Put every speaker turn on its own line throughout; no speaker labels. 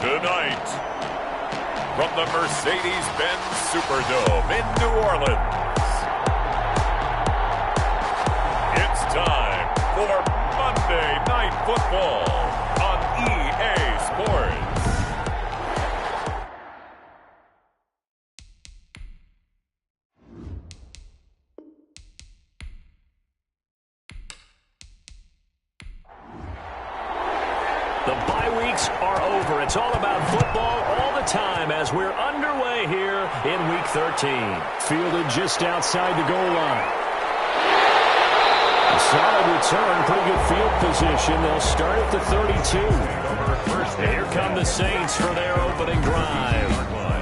Tonight, from the Mercedes-Benz Superdome in New Orleans, it's time for Monday Night Football on EA Sports.
The bye weeks are over. It's all about football all the time as we're underway here in Week 13. Fielded just outside the goal line. A solid return, pretty good field position. They'll start at the 32. And here come the Saints for their opening drive.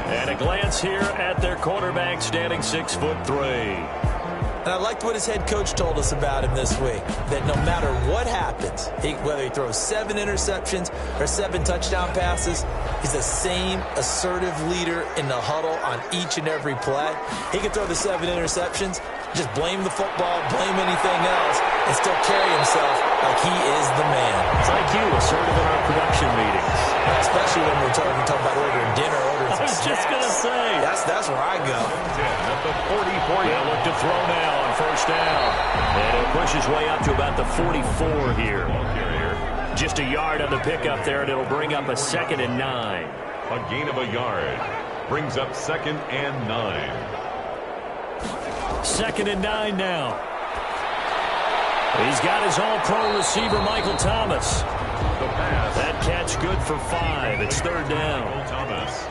And a glance here at their quarterback standing 6'3".
And I liked what his head coach told us about him this week, that no matter what happens, whether he throws 7 interceptions or 7 touchdown passes, he's the same assertive leader in the huddle on each and every play. He can throw the 7 interceptions, just blame the football, blame anything else, and still carry himself like he is the man.
It's like you, assertive in our production meetings.
Especially when we're talking about ordering dinner, ordering some snacks.
I was just going to say.
That's where I go.
At the 44.
They'll look to throw now on first down. And he'll push his way up to about the 44 here. Just a yard on the pickup there, and it'll bring up a 2nd and 9.
A gain of a yard brings up 2nd and 9.
2nd and 9 now. He's got his all-pro receiver, Michael Thomas.
The pass.
That catch good for 5. It's 3rd down.
Thomas.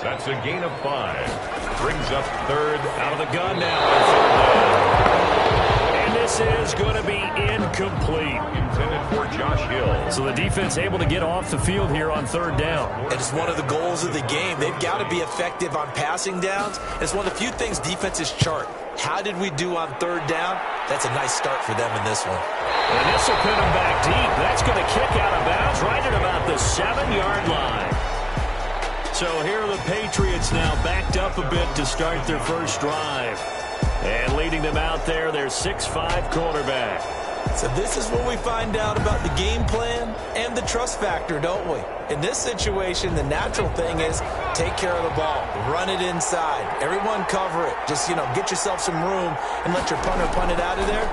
That's a gain of 5. Brings up 3rd.
Out of the gun now on 3rd down. And this is going to be incomplete.
Intended for Josh Hill.
So the defense able to get off the field here on 3rd down.
And it's one of the goals of the game. They've got to be effective on passing downs. It's one of the few things defenses chart. How did we do on 3rd down? That's a nice start for them in this one.
And this will put them back deep. That's going to kick out of bounds right at about the 7-yard line. So here are the Patriots now backed up a bit to start their first drive. And leading them out there, their 6'5" quarterback.
So this is what we find out about the game plan and the trust factor, don't we? In this situation, the natural thing is take care of the ball, run it inside, everyone cover it. Just, get yourself some room and let your punter punt it out of there.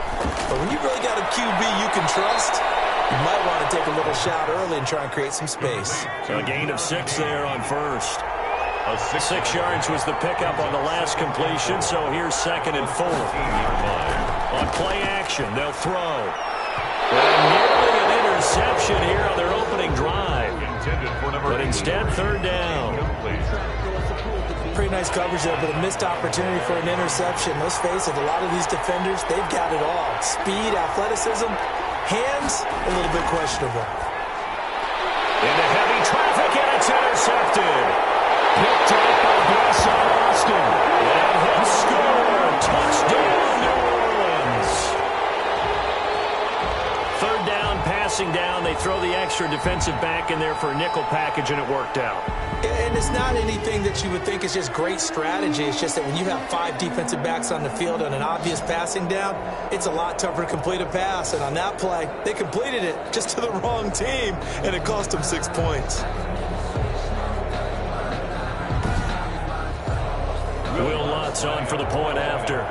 But when you really got a QB you can trust, you might want to take a little shot early and try and create some space.
So a gain of 6 there on first. 6 yards was the pickup on the last completion, so here's 2nd and 4. On play action, they'll throw. And nearly an interception here on their opening drive. But instead, 3rd down.
Pretty nice coverage there, but a missed opportunity for an interception. Let's face it, a lot of these defenders, they've got it all. Speed, athleticism, hands, a little bit questionable.
Into heavy traffic, and it's intercepted. Picked up by Bryson Austin. And he'll score. Touchdown, New Orleans. 3rd down, passing down. They throw the extra defensive back in there for a nickel package, and it worked out.
And it's not anything that you would think is just great strategy. It's just that when you have 5 defensive backs on the field on an obvious passing down, it's a lot tougher to complete a pass. And on that play, they completed it just to the wrong team, and it cost them 6 points.
Will Lutz on for the point after.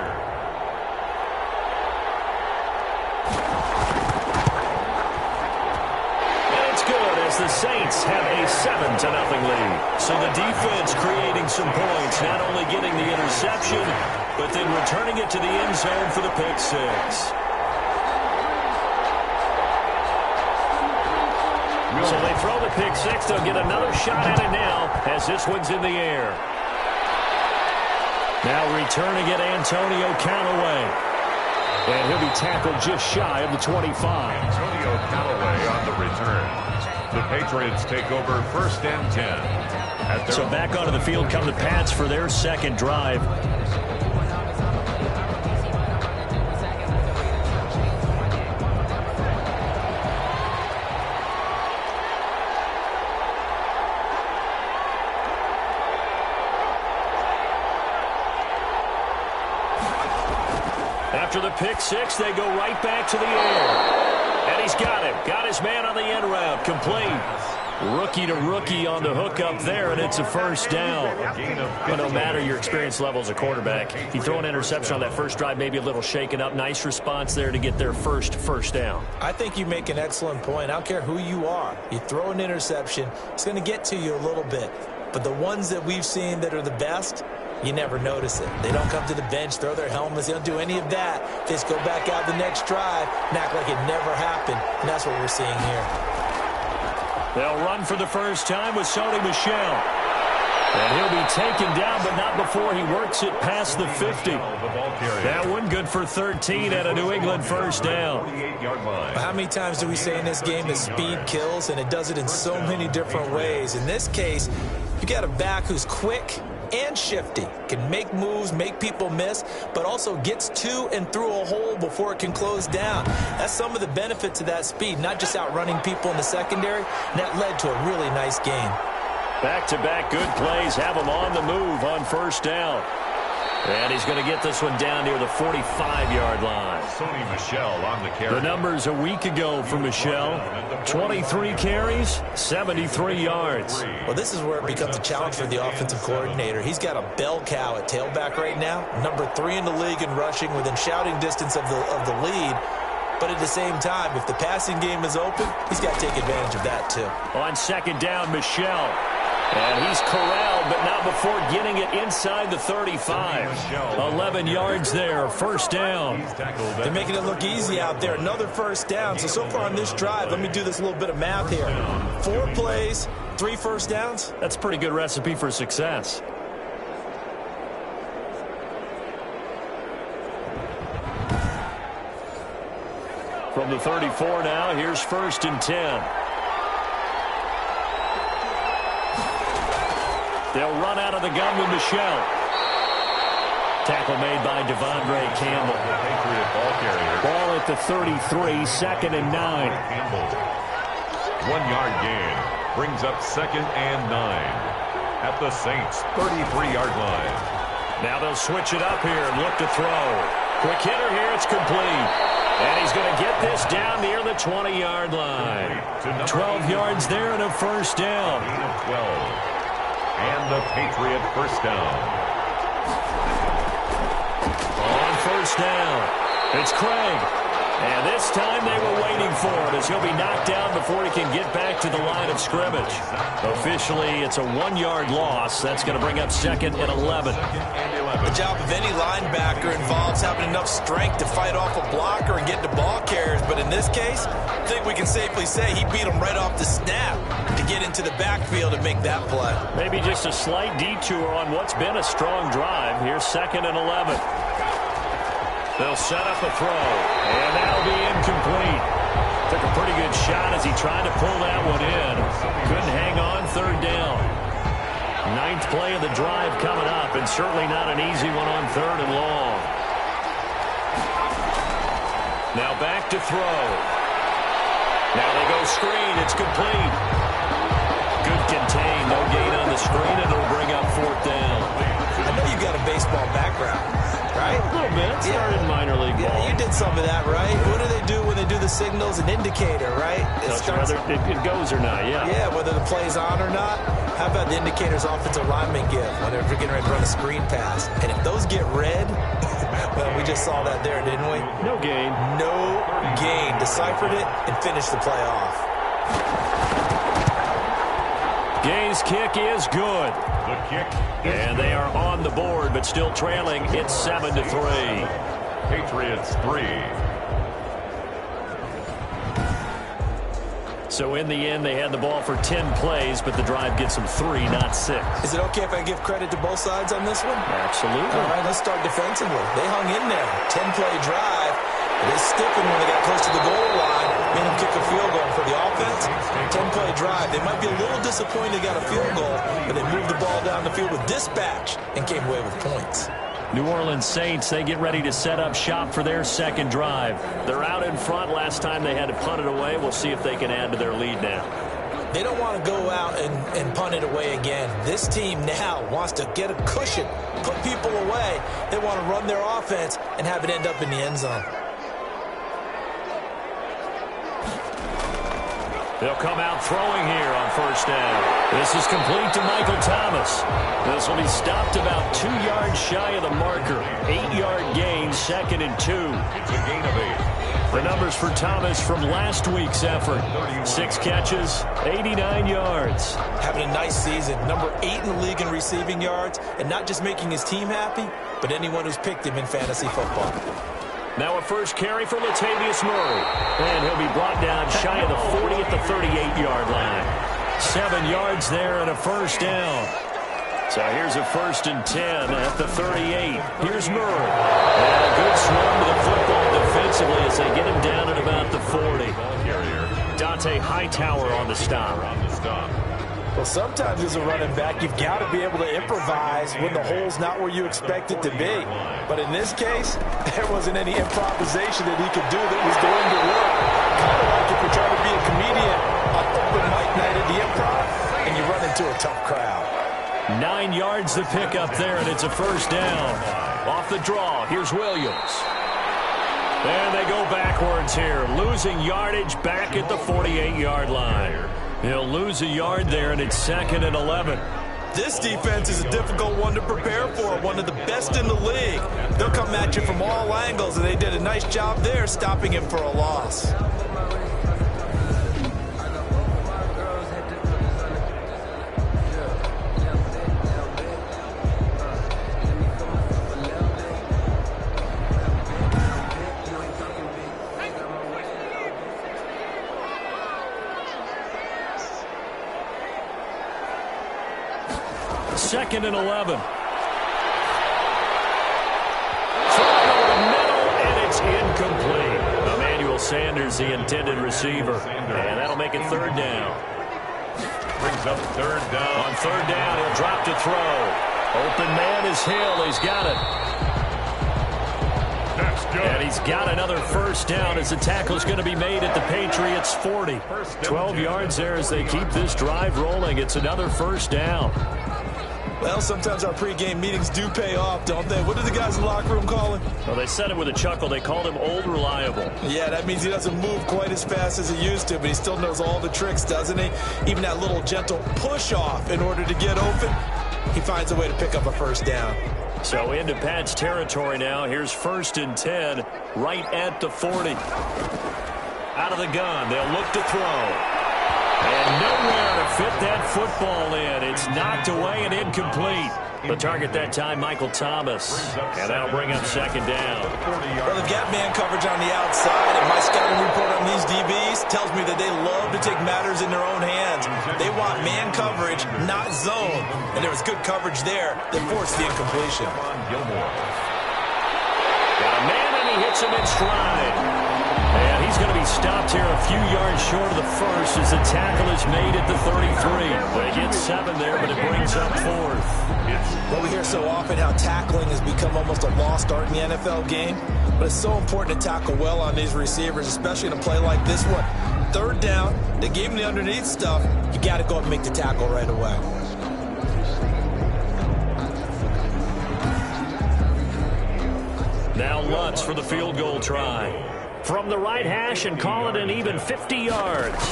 And it's good as the Saints have a 7-0 lead. So the defense creating some points, not only getting the interception, but then returning it to the end zone for the pick 6. So they throw the pick 6. They'll get another shot at it now as this one's in the air. Now returning it, Antonio Callaway. And he'll be tackled just shy of the 25.
Antonio Callaway on the return. The Patriots take over 1st and 10.
So back onto the field come the Pats for their 2nd drive. After the pick 6, they go right back to the air. And he's got him. Got his man on the end route. Complete. Rookie to rookie on the hook up there, and it's a first down. But no matter your experience level as a quarterback, you throw an interception on that first drive, maybe a little shaken up. Nice response there to get their first down.
I think you make an excellent point. I don't care who you are. You throw an interception, it's going to get to you a little bit. But the ones that we've seen that are the best, you never notice it. They don't come to the bench, throw their helmets. They don't do any of that. They just go back out the next drive and act like it never happened. And that's what we're seeing here.
They'll run for the first time with Sony Michel. And he'll be taken down, but not before he works it past the 50. That one good for 13 at a New England first down.
How many times do we say in this game that speed kills, and it does it in so many different ways? In this case, you got a back who's quick and shifty, can make moves, make people miss, but also gets to and through a hole before it can close down. That's some of the benefits of that speed, not just outrunning people in the secondary, and that led to a really nice game.
Back-to-back good plays have him on the move on first down. And he's going to get this one down near the 45-yard line.
Sony Michel on the carry.
The numbers a week ago for Michel: 23 carries, 73 yards.
Well, this is where it becomes a challenge for the offensive coordinator. He's got a bell cow at tailback right now, number 3 in the league in rushing, within shouting distance of the lead. But at the same time, if the passing game is open, he's got to take advantage of that too.
On second down, Michel. And he's corralled, but not before getting it inside the 35. 11 yards there, first down.
They're making it look easy out there. Another first down. So far on this drive, let me do this little bit of math here. 4 plays, 3 first downs.
That's a pretty good recipe for success. From the 34 now, here's first and 10. They'll run out of the gun with Michel. Tackle made by Devondre Campbell. Ball at the 33, second and 9.
1-yard gain brings up second and 9 at the Saints' 33-yard line.
Now they'll switch it up here and look to throw. Quick hitter here, it's complete. And he's going to get this down near the 20-yard line. 12 yards there and a first down.
12. And the Patriot first down.
On first down, it's Craig. And this time they were waiting for it, as he'll be knocked down before he can get back to the line of scrimmage. Officially, it's a 1-yard loss. That's going to bring up second and 11.
The job of any linebacker involves having enough strength to fight off a blocker and get to ball carriers. But in this case, I think we can safely say he beat him right off the snap to get into the backfield and make that play.
Maybe just a slight detour on what's been a strong drive. Here's second and 11. They'll set up a throw, and that'll be incomplete. Took a pretty good shot as he tried to pull that one in. Couldn't hang on, third down. 9th play of the drive coming up, and certainly not an easy one on third and long. Now back to throw. Now they go screen. It's complete. Good contain. No gain on the screen, and it'll bring up fourth down.
I know you got a baseball background, right?
A little bit. Started in minor league ball.
Yeah, you did some of that, right? What do they do when they do the signals? An indicator, right?
Whether it goes or not, yeah.
Yeah, whether the play's on or not. How about the indicators offensive linemen give when they're getting ready to run a screen pass? And if those get red, well, we just saw that there, didn't we?
No gain.
No gain. Deciphered it and finished the play off.
Gay's kick is good.
The kick
and they are on the board, but still trailing. It's 7-3.
Patriots 3.
So in the end, they had the ball for 10 plays, but the drive gets them 3, not 6.
Is it okay if I give credit to both sides on this one?
Absolutely.
All right, let's start defensively. They hung in there. 10-play drive. It is sticking when they got close to the goal line. Made them kick a field goal for the offense. 10-play drive. They might be a little disappointed they got a field goal, but they moved the ball down the field with dispatch and came away with points.
New Orleans Saints, they get ready to set up shop for their second drive. They're out in front. Last time they had to punt it away. We'll see if they can add to their lead now.
They don't want to go out and punt it away again. This team now wants to get a cushion, put people away. They want to run their offense and have it end up in the end zone.
They'll come out throwing here on first down. This is complete to Michael Thomas. This will be stopped about 2 yards shy of the marker. 8-yard gain, 2nd and 2.
It's a gain of 8.
The numbers for Thomas from last week's effort. 6 catches, 89 yards.
Having a nice season. Number 8 in the league in receiving yards. And not just making his team happy, but anyone who's picked him in fantasy football.
Now a first carry for Latavius Murray. And he'll be brought down shy of the 40 at the 38-yard line. 7 yards there and a first down. So here's a 1st and 10 at the 38. Here's Murray. And a good swing to the football defensively as they get him down at about the 40. Dante Hightower on the stop.
Well, sometimes as a running back, you've got to be able to improvise when the hole's not where you expect it to be. But in this case, there wasn't any improvisation that he could do that was going to work. Kind of like if you're trying to be a comedian on open mic night at the Improv and you run into a tough crowd.
9 yards to pick up there, and it's a first down. Off the draw, here's Williams. And they go backwards here, losing yardage back at the 48-yard line. He'll lose a yard there, and it's 2nd and 11.
This defense is a difficult one to prepare for, one of the best in the league. They'll come at you from all angles, and they did a nice job there stopping him for a loss.
Second and 11. Thrown over the middle, and it's incomplete. Emmanuel Sanders, the intended receiver. And that'll make it 3rd down.
Brings up 3rd down.
On 3rd down, he'll drop to throw. Open man is Hill. He's got it.
That's good.
And he's got another first down as the tackle is going to be made at the Patriots' 40. 12 yards there as they keep this drive rolling. It's another first down.
Well, sometimes our pregame meetings do pay off, don't they? What do the guys in the locker room call him?
Well, they said it with a chuckle. They called him Old Reliable.
Yeah, that means he doesn't move quite as fast as he used to, but he still knows all the tricks, doesn't he? Even that little gentle push-off in order to get open, he finds a way to pick up a first down.
So into Pat's territory now. Here's 1st and 10, right at the 40. Out of the gun, they'll look to throw. And nowhere to fit that football in. It's knocked away and incomplete. The target that time, Michael Thomas. And that'll bring up 2nd down.
Well, they've got man coverage on the outside, and my scouting report on these DBs tells me that they love to take matters in their own hands. They want man coverage, not zone. And there was good coverage there that forced the incompletion.
Got a man, and he hits him in stride. And he's going to be stopped here a few yards short of the first as the tackle is made at the 33. They get 7 there, but it brings up 4th.
Well, we hear so often how tackling has become almost a lost art in the NFL game, but it's so important to tackle well on these receivers, especially in a play like this one. 3rd down, they gave him the underneath stuff. You got to go up and make the tackle right away.
Now Lutz for the field goal try. From the right hash and call it an even 50 yards.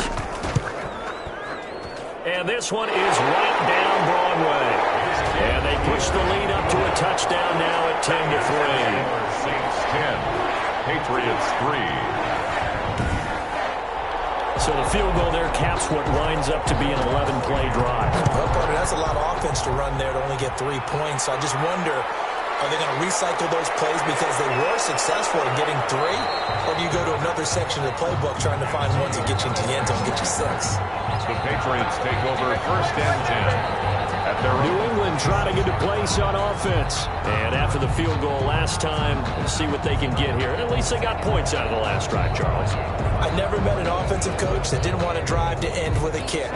And this one is right down Broadway. And they push the lead up to a touchdown now at 10-3.
Saints 10, Patriots 3.
So the field goal there caps what winds up to be an 11-play drive.
Well, Carter, that's a lot of offense to run there to only get 3 points. So I just wonder, are they going to recycle those plays because they were successful in getting 3? Or do you go to another section of the playbook trying to find ones that get you into the end zone and get you 6?
The Patriots take over 1st and 10. At their
New England trying to get a place on offense. And after the field goal last time, we'll see what they can get here. At least they got points out of the last drive, Charles.
I never met an offensive coach that didn't want to drive to end with a kick.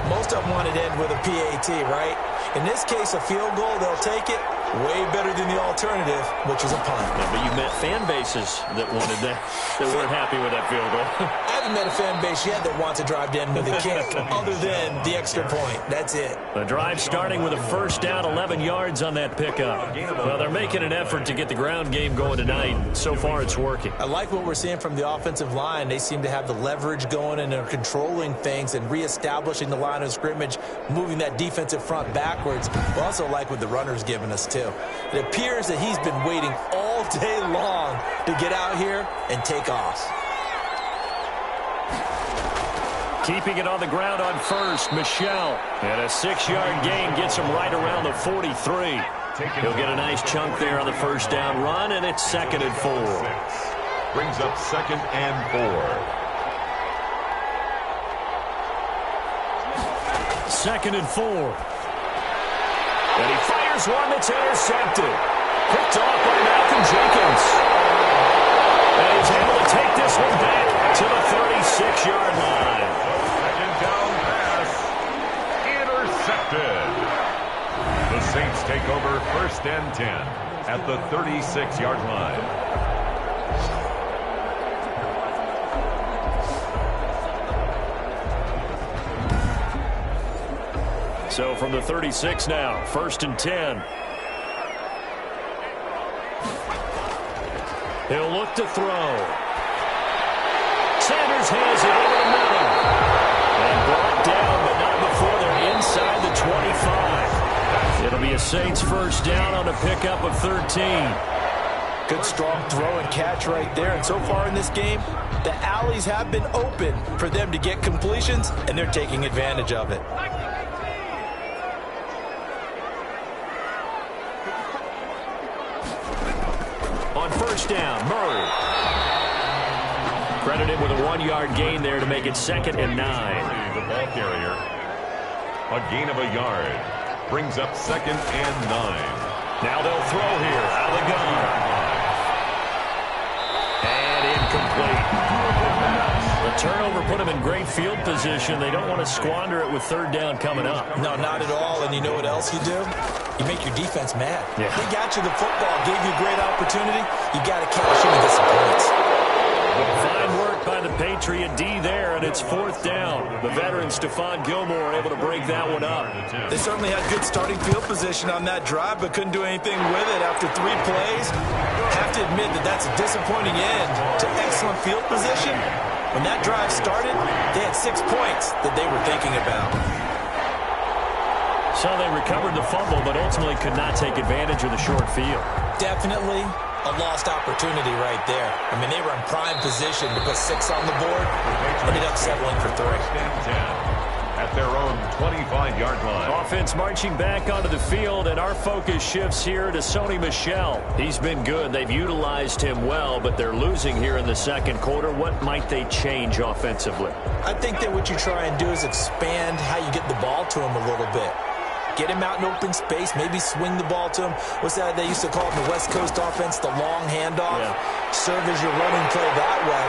Most of them wanted to end with a PAT, right? In this case, a field goal, they'll take it. Way better than the alternative, which was a punt.
Yeah, but you met fan bases that wanted that weren't happy with that field goal.
I haven't met a fan base yet that wants to drive down with a kick other than the extra point. That's it.
The drive starting with a first down, 11 yards on that pickup. Well, they're making an effort to get the ground game going tonight. So far, it's working.
I like what we're seeing from the offensive line. They seem to have the leverage going, and they're controlling things and reestablishing the line of scrimmage, moving that defensive front backwards. We also like what the runner's giving us, too. It appears that he's been waiting all day long to get out here and take off.
Keeping it on the ground on first, Michelle. And a 6-yard gain gets him right around the 43. He'll get a nice chunk there on the first down run, and it's 2nd and 4.
Brings up 2nd and 4.
2nd and 4. And he fires one that's intercepted. Picked off by Malcolm Jenkins. And he's able to take this one back to the 36-yard line.
Second down pass. Intercepted. The Saints take over 1st and 10 at the 36-yard line.
So from the 36 now, 1st and 10. He'll look to throw. Sanders has it over the middle. And brought down, but not before they're inside the 25. It'll be a Saints first down on a pickup of 13.
Good strong throw and catch right there. And so far in this game, the alleys have been open for them to get completions, and they're taking advantage of it.
On first down, Murray. Credited with a 1-yard gain there to make it 2nd and 9.
The ball carrier. A gain of a yard. Brings up 2nd and 9.
Now they'll throw here out of the gun. And incomplete. The turnover put them in great field position. They don't want to squander it with 3rd down coming up.
No, not at all. And you know what else you do? You make your defense mad.
Yeah.
They got you the football, gave you a great opportunity. You got to cash in and get some points.
Fine work by the Patriot D there, and it's 4th down. The veteran Stephon Gilmore able to break that one up.
They certainly had good starting field position on that drive, but couldn't do anything with it after 3 plays. Have to admit that that's a disappointing end to excellent field position. When that drive started, they had 6 points that they were thinking about.
So they recovered the fumble, but ultimately could not take advantage of the short field.
Definitely a lost opportunity right there. I mean, they were in prime position to put 6 on the board. Ended up settling for 3.
At their own 25-yard line.
Offense marching back onto the field, and our focus shifts here to Sony Michel. He's been good. They've utilized him well, but they're losing here in the 2nd quarter. What might they change offensively?
I think that what you try and do is expand how you get the ball to him a little bit. Get him out in open space, maybe swing the ball to him. What's that they used to call it in the West Coast offense, the long handoff? Yeah. Serve as your running play that way,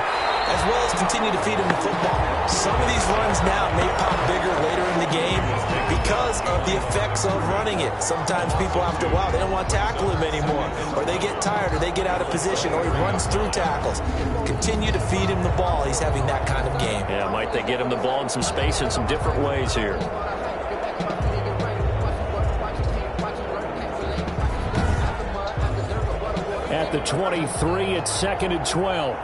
as well as continue to feed him the football. Some of these runs now may pop bigger later in the game because of the effects of running it. Sometimes people, after a while, they don't want to tackle him anymore, or they get tired, or they get out of position, or he runs through tackles. Continue to feed him the ball. He's having that kind of game.
Yeah, might they get him the ball in some space in some different ways here. At the 23, it's 2nd and 12.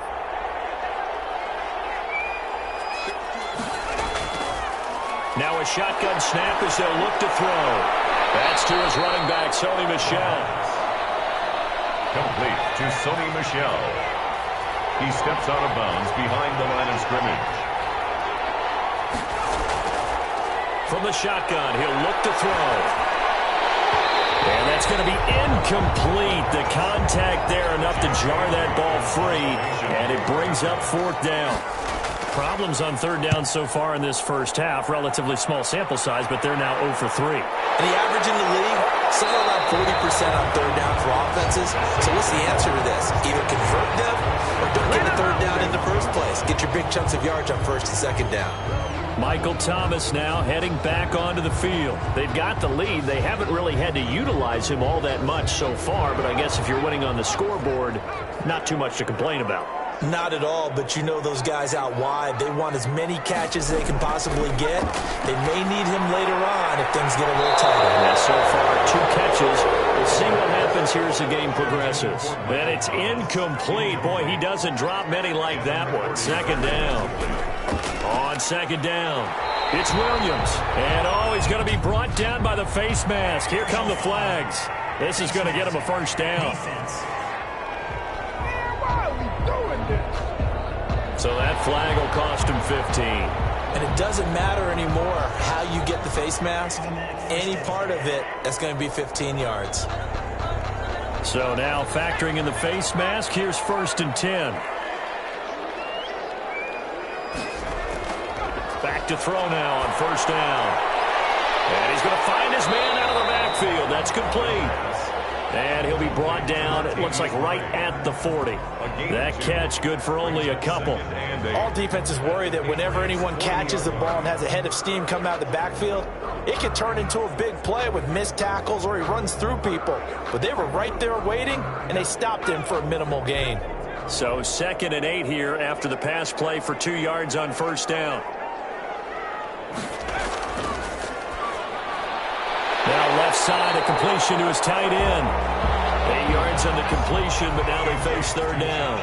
Now a shotgun snap as they'll look to throw. That's to his running back, Sony Michel.
Complete to Sony Michel. He steps out of bounds behind the line of scrimmage.
From the shotgun, he'll look to throw. And that's going to be incomplete. The contact there enough to jar that ball free, and it brings up 4th down. Problems on 3rd down so far in this first half. Relatively small sample size, but they're now 0 for 3.
And the average in the league, somewhere around 40% on 3rd down for offenses. So what's the answer to this? Either convert them or don't get a third down in the first place. Get your big chunks of yards on first and second down.
Michael Thomas now heading back onto the field. They've got the lead. They haven't really had to utilize him all that much so far, but I guess if you're winning on the scoreboard, not too much to complain about.
Not at all, but you know those guys out wide, they want as many catches as they can possibly get. They may need him later on if things get a little tighter.
Yeah, so far, 2 catches. We'll see what happens here as the game progresses. And it's incomplete. Boy, he doesn't drop many like that one. Second down. On second down, it's Williams. And, he's going to be brought down by the face mask. Here come the flags. This is going to get him a first down. So that flag will cost him 15.
And it doesn't matter anymore how you get the face mask. Any part of it, that's going to be 15 yards.
So now factoring in the face mask, here's first and 10. Back to throw now on first down. And he's going to find his man out of the backfield. That's complete. And he'll be brought down, it looks like right at the 40. That catch good for only a couple.
All defenses worry that whenever anyone catches the ball and has a head of steam come out of the backfield, it can turn into a big play with missed tackles or he runs through people. But they were right there waiting, and they stopped him for a minimal gain.
So 2nd and 8 here after the pass play for 2 yards on first down. Now left side, a completion to his tight end. 8 yards on the completion, but now they face third down.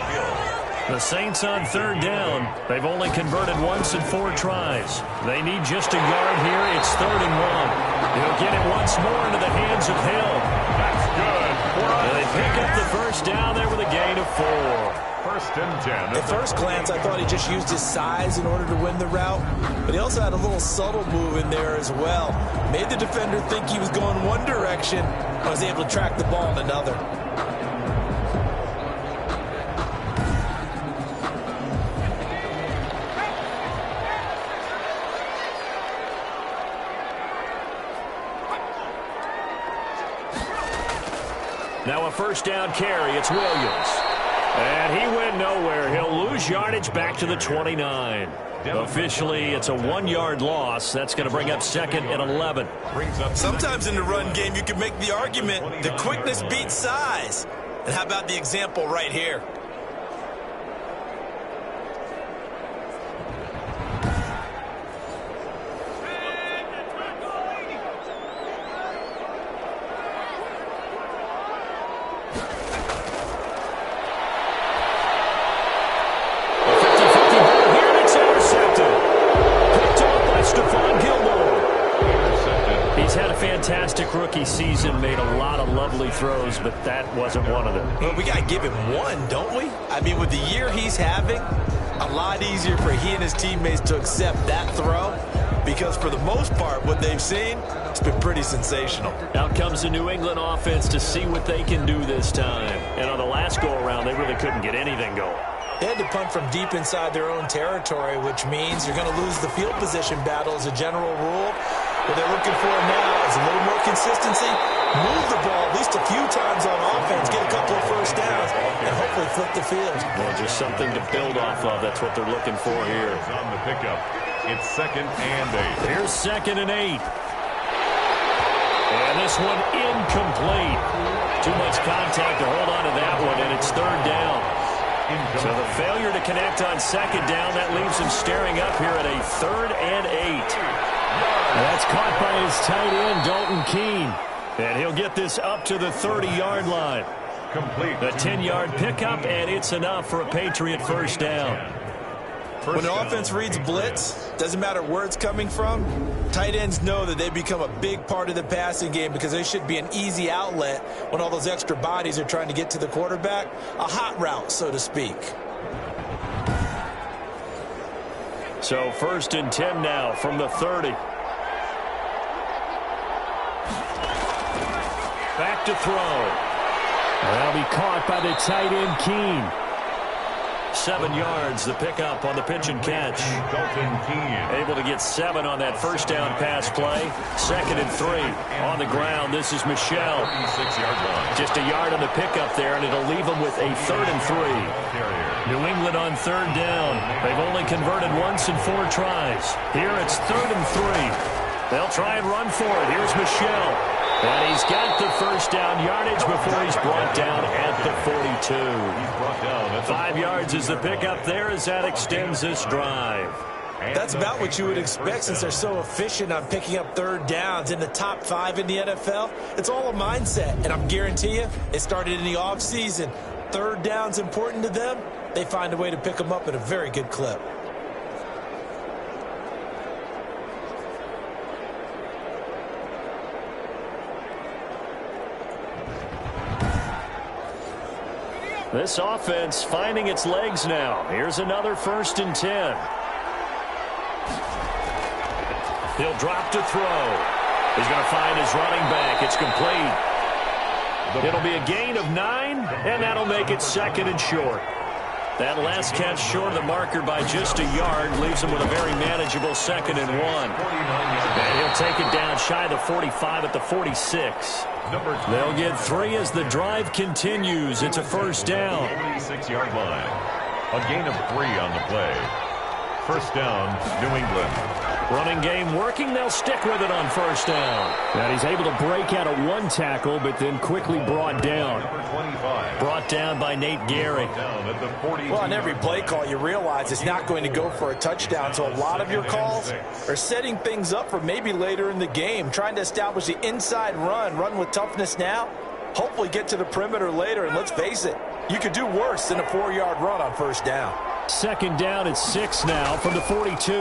The Saints on third down. They've only converted once in 4 tries. They need just a yard here. It's 3rd and 1. He'll get it once more into the hands of Hill.
That's good.
And they pick up the first down there with a gain of 4.
First and 10.
At first glance, I thought he just used his size in order to win the route, but he also had a little subtle move in there as well. Made the defender think he was going one direction, and was able to track the ball in another.
Now a first down carry. It's Williams. And he went nowhere. He'll lose yardage back to the 29. Officially, it's a 1-yard loss. That's going to bring up 2nd and 11.
Sometimes in the run game, you can make the argument that quickness beats size. And how about the example right here?
Fantastic rookie season, made a lot of lovely throws, but that wasn't one of them.
Well, we got to give him one, don't we? I mean, with the year he's having, a lot easier for he and his teammates to accept that throw, because for the most part, what they've seen, it's been pretty sensational.
Out comes the New England offense to see what they can do this time. And on the last go-around, they really couldn't get anything going.
They had to punt from deep inside their own territory, which means you're going to lose the field position battle as a general rule. What they're looking for now is a little more consistency, move the ball at least a few times on offense, get a couple of first downs, and hopefully flip the field.
Well, just something to build off of. That's what they're looking for here.
On the pickup, it's 2nd and 8.
Here's 2nd and 8. And this one incomplete. Too much contact to hold on to that one, and it's 3rd down. So the failure to connect on 2nd down, that leaves him staring up here at a 3rd and 8. That's caught by his tight end, Dalton Keene. And he'll get this up to the 30-yard line.
Complete.
A 10-yard pickup, and it's enough for a Patriot first down.
When the offense reads blitz, doesn't matter where it's coming from, tight ends know that they become a big part of the passing game because they should be an easy outlet when all those extra bodies are trying to get to the quarterback. A hot route, so to speak.
So 1st and 10 now from the 30. Back to throw. That'll be caught by the tight end, Keene. 7 yards, the pickup on the pitch and catch. Able to get 7 on that first down pass play. 2nd and 3 on the ground. This is Michel. Just a yard on the pickup there, and it'll leave them with a 3rd and 3. New England on 3rd down. They've only converted once in 4 tries. Here it's 3rd and 3. They'll try and run for it. Here's Michel. And he's got the first down yardage before he's brought down at the 42. 5 yards is the pickup there as that extends this drive.
That's about what you would expect since they're so efficient on picking up 3rd downs in the top 5 in the NFL. It's all a mindset, and I'm guarantee you it started in the offseason. 3rd down's important to them. They find a way to pick them up at a very good clip.
This offense finding its legs now. Here's another 1st and 10. He'll drop to throw. He's going to find his running back. It's complete. It'll be a gain of 9, and that'll make it 2nd and short. That last catch short of the marker by just a yard leaves him with a very manageable 2nd and 1. And he'll take it down shy of the 45 at the 46. They'll get 3 as the drive continues. It's a 1st down.
46-yard line. A gain of 3 on the play. 1st down, New England.
Running game working. They'll stick with it on 1st down. And he's able to break out of 1 tackle, but then quickly brought down. Brought down by Nate Gehry.
Well, on every play call, you realize it's not going to go for a touchdown, so a lot of your calls are setting things up for maybe later in the game, trying to establish the inside run with toughness now, hopefully get to the perimeter later, and let's face it, you could do worse than a 4-yard run on 1st down.
2nd down at 6 now from the 42.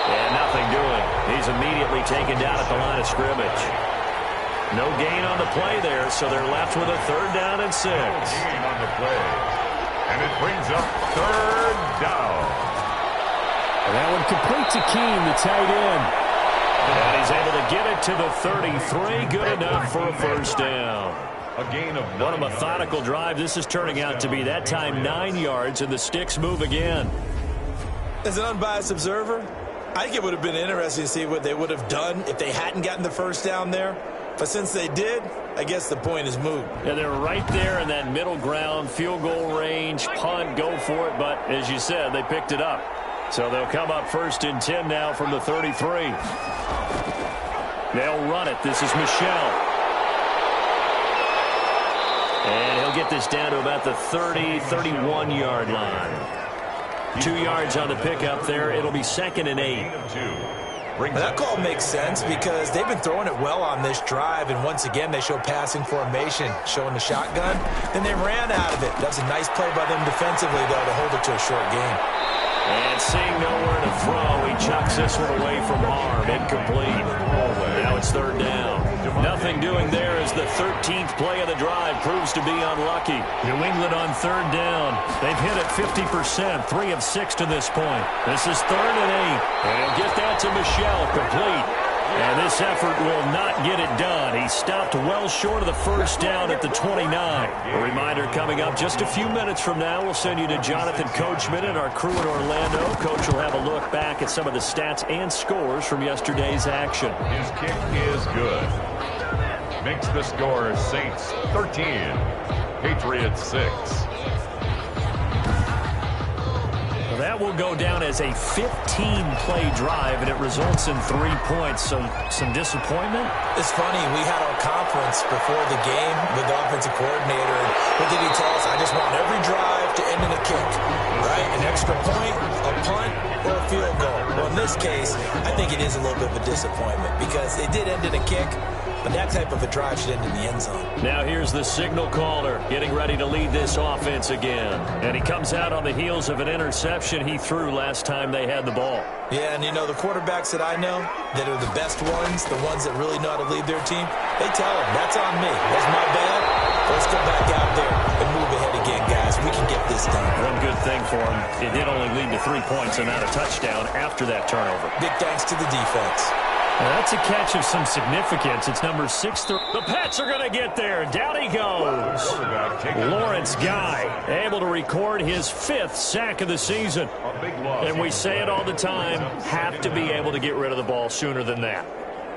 And nothing doing. He's immediately taken down at the line of scrimmage. No gain on the play there, so they're left with a 3rd down and 6.
No gain on the play. And it brings up 3rd down.
And that one complete to Keene, the tight end. And he's able to get it to the 33. Good enough for a 1st down.
A gain of 9.
What a methodical drive. This is turning out to be that time 9 yards, and the sticks move again.
As an unbiased observer, I think it would have been interesting to see what they would have done if they hadn't gotten the 1st down there. But since they did, I guess the point is moot.
Yeah, they're right there in that middle ground, field goal range, punt, go for it. But as you said, they picked it up. So they'll come up 1st and 10 now from the 33. They'll run it. This is Michel. And he'll get this down to about the 30, 31-yard line. 2 yards on the pickup there. It'll be 2nd and 8.
That call makes sense because they've been throwing it well on this drive, and once again they show passing formation, showing the shotgun. Then they ran out of it. That was a nice play by them defensively, though, to hold it to a short game.
And seeing nowhere to throw, he chucks this one away from harm. Incomplete. Now it's 3rd down. Nothing doing there as the 13th play of the drive proves to be unlucky. New England on 3rd down. They've hit it 50%, 3 of 6 to this point. This is 3rd and 8. And he'll get that to Michel, complete. And this effort will not get it done. He stopped well short of the 1st down at the 29. A reminder coming up just a few minutes from now, we'll send you to Jonathan Coachman and our crew in Orlando. Coach will have a look back at some of the stats and scores from yesterday's action.
His kick is good. Makes the score Saints 13, Patriots 6.
That will go down as a 15-play drive, and it results in 3 points. So some disappointment?
It's funny. We had our conference before the game with the offensive coordinator. And what did he tell us? I just want every drive to end in a kick, right? An extra point, a punt, or a field goal. Well, in this case, I think it is a little bit of a disappointment because it did end in a kick. But that type of a drive should end in the end zone.
Now here's the signal caller getting ready to lead this offense again. And he comes out on the heels of an interception he threw last time they had the ball.
Yeah, and you know, the quarterbacks that I know that are the best ones, the ones that really know how to lead their team, they tell them, that's on me. That's my bad. Let's go back out there and move ahead again, guys. We can get this done.
One good thing for him, it did only lead to 3 points and not a touchdown after that turnover.
Big thanks to the defense.
That's a catch of some significance. It's number 6. The Pats are going to get there. Down he goes. Lawrence Guy able to record his 5th sack of the season. And we say it all the time, have to be able to get rid of the ball sooner than that.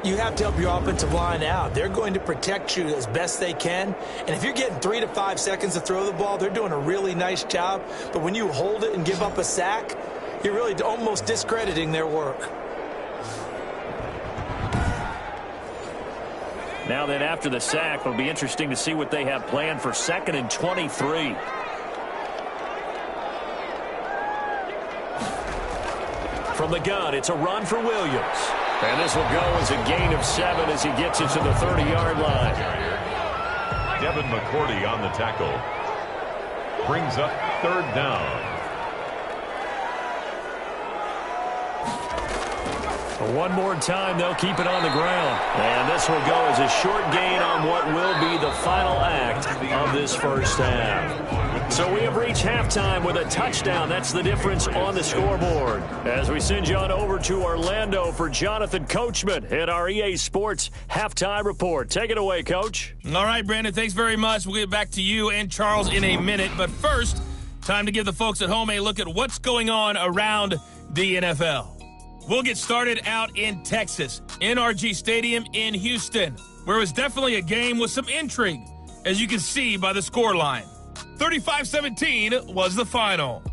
You have to help your offensive line out. They're going to protect you as best they can. And if you're getting 3 to 5 seconds to throw the ball, they're doing a really nice job. But when you hold it and give up a sack, you're really almost discrediting their work.
Now then, after the sack, it'll be interesting to see what they have planned for 2nd and 23. From the gun, it's a run for Williams. And this will go as a gain of 7 as he gets it to the 30-yard line.
Devin McCourty on the tackle. Brings up 3rd down.
One more time, they'll keep it on the ground. And this will go as a short gain on what will be the final act of this first half. So we have reached halftime with a touchdown. That's the difference on the scoreboard. As we send you on over to Orlando for Jonathan Coachman at our EA Sports Halftime Report. Take it away, Coach.
All right, Brandon, thanks very much. We'll get back to you and Charles in a minute. But first, time to give the folks at home a look at what's going on around the NFL. We'll get started out in Texas, NRG Stadium in Houston, where it was definitely a game with some intrigue, as you can see by the scoreline. 35-17 was the final.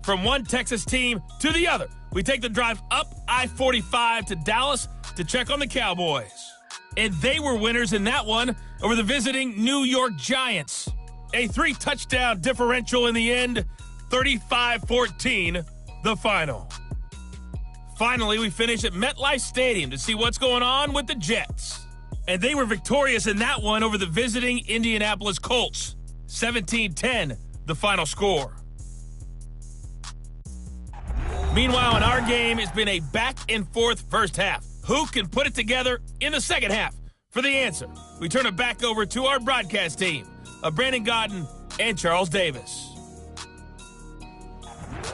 From one Texas team to the other, we take the drive up I-45 to Dallas to check on the Cowboys. And they were winners in that one over the visiting New York Giants. A 3-touchdown differential in the end, 35-14. The final. Finally, we finish at MetLife Stadium to see what's going on with the Jets. And they were victorious in that one over the visiting Indianapolis Colts. 17-10, the final score. Meanwhile, in our game, it's been a back-and-forth first half. Who can put it together in the second half? For the answer, we turn it back over to our broadcast team of Brandon Godden and Charles Davis.